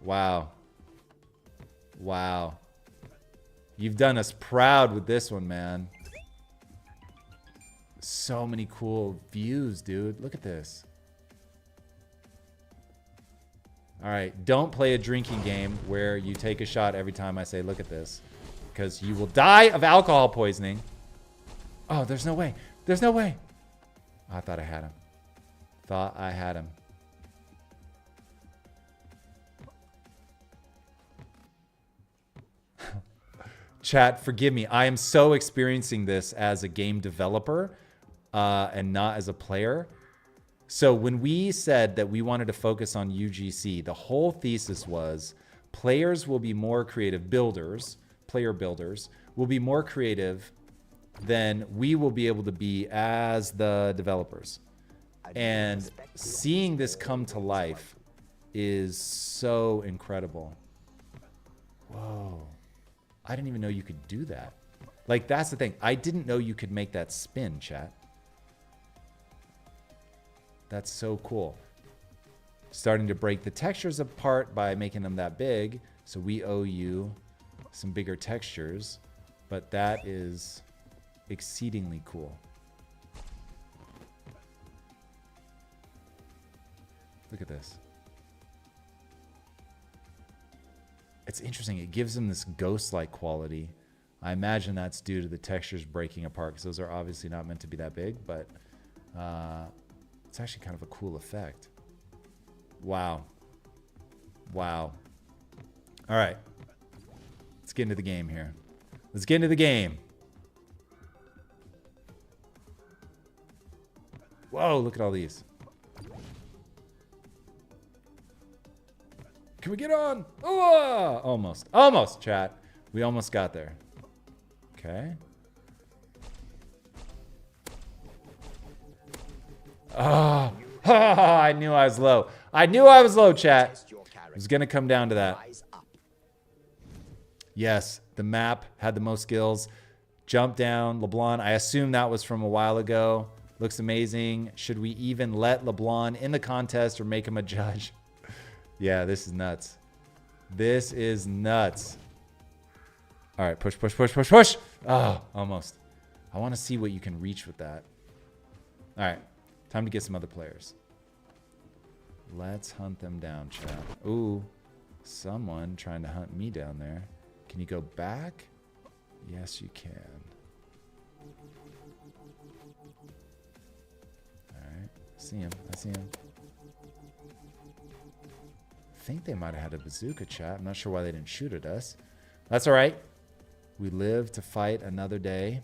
Speaker 1: Wow. Wow. You've done us proud with this one, man. So many cool views, dude. Look at this. All right, don't play a drinking game where you take a shot every time I say, look at this. Because you will die of alcohol poisoning. Oh, there's no way. There's no way. Oh, I thought I had him. Thought I had him. Chat, forgive me. I am so experiencing this as a game developer and not as a player. So when we said that we wanted to focus on UGC, the whole thesis was players will be more creative, player builders will be more creative than we will be able to be as the developers. And seeing this come to life is so incredible. Whoa. I didn't even know you could do that. Like, that's the thing. I didn't know you could make that spin, chat. That's so cool. Starting to break the textures apart by making them that big. So we owe you some bigger textures. But that is exceedingly cool. Look at this. It's interesting. It gives them this ghost-like quality. I imagine that's due to the textures breaking apart because those are obviously not meant to be that big, but it's actually kind of a cool effect. Wow. Wow. All right. Let's get into the game here. Let's get into the game. Whoa, look at all these. Can we get on? Oh, almost. Almost, chat. We almost got there. Okay. Oh, I knew I was low. I knew I was low, chat. It was going to come down to that. Yes, the map had the most skills. Jump down, LeBlanc. I assume that was from a while ago. Looks amazing. Should we even let LeBlanc in the contest or make him a judge? Yeah, this is nuts. This is nuts. All right, push, push, push, push, push. Oh, almost. I want to see what you can reach with that. All right, time to get some other players. Let's hunt them down, chat. Ooh, Someone trying to hunt me down there. Can you go back? Yes, you can. Alright. See him. I see him. I think they might have had a bazooka, chat. I'm not sure why they didn't shoot at us. That's alright. We live to fight another day.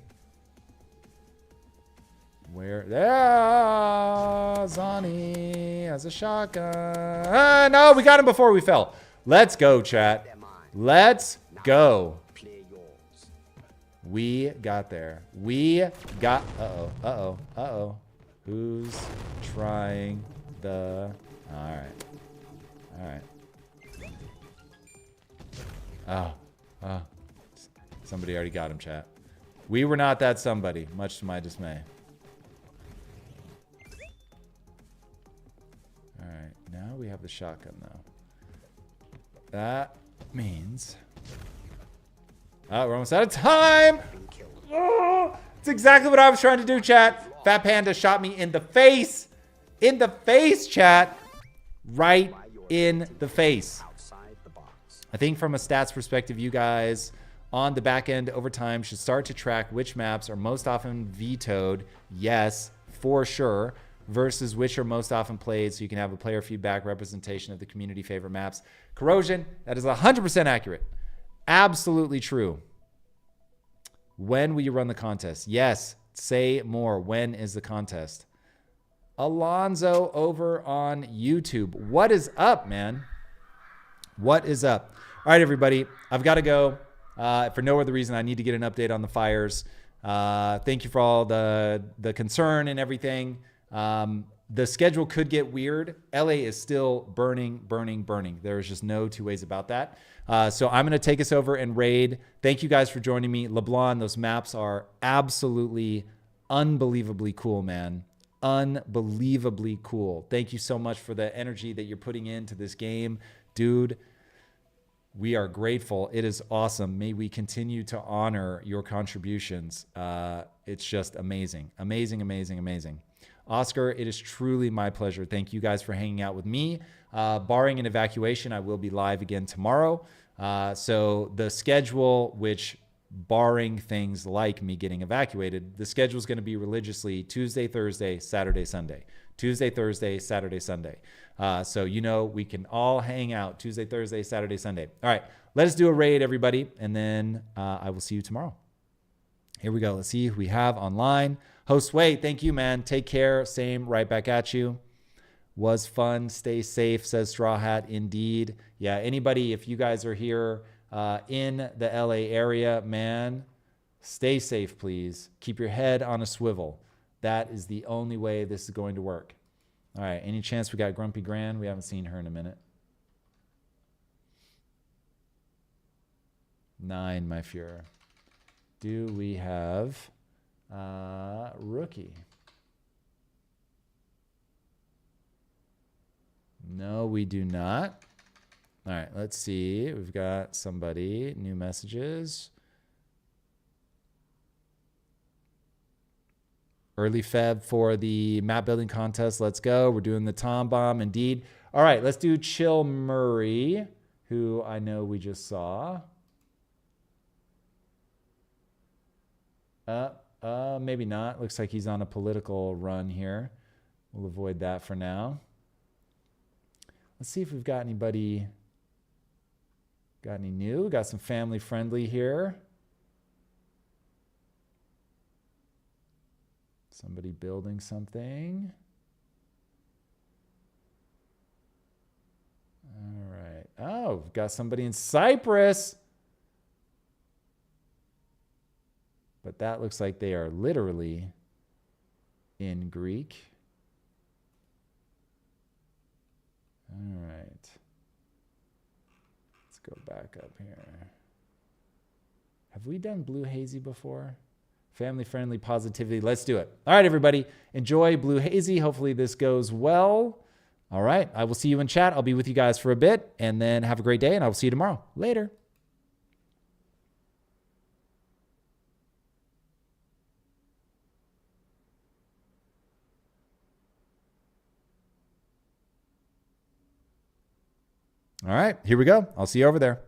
Speaker 1: Where? Ah, Zani has a shotgun. No, we got him before we fell. Let's go, chat. Let's go. We got there. We got... Uh-oh. Uh-oh. Uh-oh. Who's trying the... All right. All right. Oh. Oh. Somebody already got him, chat. We were not that somebody, much to my dismay. All right. Now we have the shotgun, though. That means... Oh, we're almost out of time! Oh, it's exactly what I was trying to do, chat. Fat Panda shot me in the face. In the face, chat. Right in the face. I think from a stats perspective, you guys on the back end over time should start to track which maps are most often vetoed. Yes, for sure. Versus which are most often played, so you can have a player feedback representation of the community favorite maps. Corrosion, that is 100% accurate. Absolutely true. When will you run the contest? Yes, say more. When is the contest? Alonzo over on YouTube. What is up, man? What is up? All right, everybody. I've got to go. For no other reason, I need to get an update on the fires. Thank you for all the concern and everything. The schedule could get weird. LA is still burning, burning, burning. There's just no two ways about that. So I'm going to take us over and raid. Thank you guys for joining me. LeBlanc, those maps are absolutely unbelievably cool, man. Unbelievably cool. Thank you so much for the energy that you're putting into this game. Dude, we are grateful. It is awesome. May we continue to honor your contributions. It's just amazing. Amazing, amazing, amazing. Oscar, it is truly my pleasure. Thank you guys for hanging out with me. Barring an evacuation, I will be live again tomorrow. So the schedule, which barring things like me getting evacuated, the schedule is going to be religiously Tuesday, Thursday, Saturday, Sunday. Tuesday, Thursday, Saturday, Sunday. So, you know, we can all hang out Tuesday, Thursday, Saturday, Sunday. All right, let us do a raid, everybody, and then I will see you tomorrow. Here we go. Let's see who we have online. Host Wade, thank you, man. Take care. Same, right back at you. Was fun. Stay safe, says Straw Hat. Indeed. Yeah, anybody, if you guys are here in the LA area, man, stay safe, please. Keep your head on a swivel. That is the only way this is going to work. All right, any chance we got Grumpy Grand? We haven't seen her in a minute. 9, my Fuhrer. Do we have Rookie? No, we do not. All right, let's see. We've got somebody. New messages. Early Feb for the map building contest. Let's go. We're doing the Tom Bomb. Indeed. All right, let's do Chill Murray, who I know we just saw. Maybe not. Looks like he's on a political run here. We'll avoid that for now. Let's see if we've got anybody. Got any new? Got some family friendly here. Somebody building something. All right. Oh, we've got somebody in Cyprus. But that looks like they are literally in Greek. All right. Let's go back up here. Have we done Blue Hazy before? Family friendly positivity. Let's do it. All right, everybody. Enjoy Blue Hazy. Hopefully this goes well. All right. I will see you in chat. I'll be with you guys for a bit, and then have a great day, and I will see you tomorrow. Later. All right, here we go. I'll see you over there.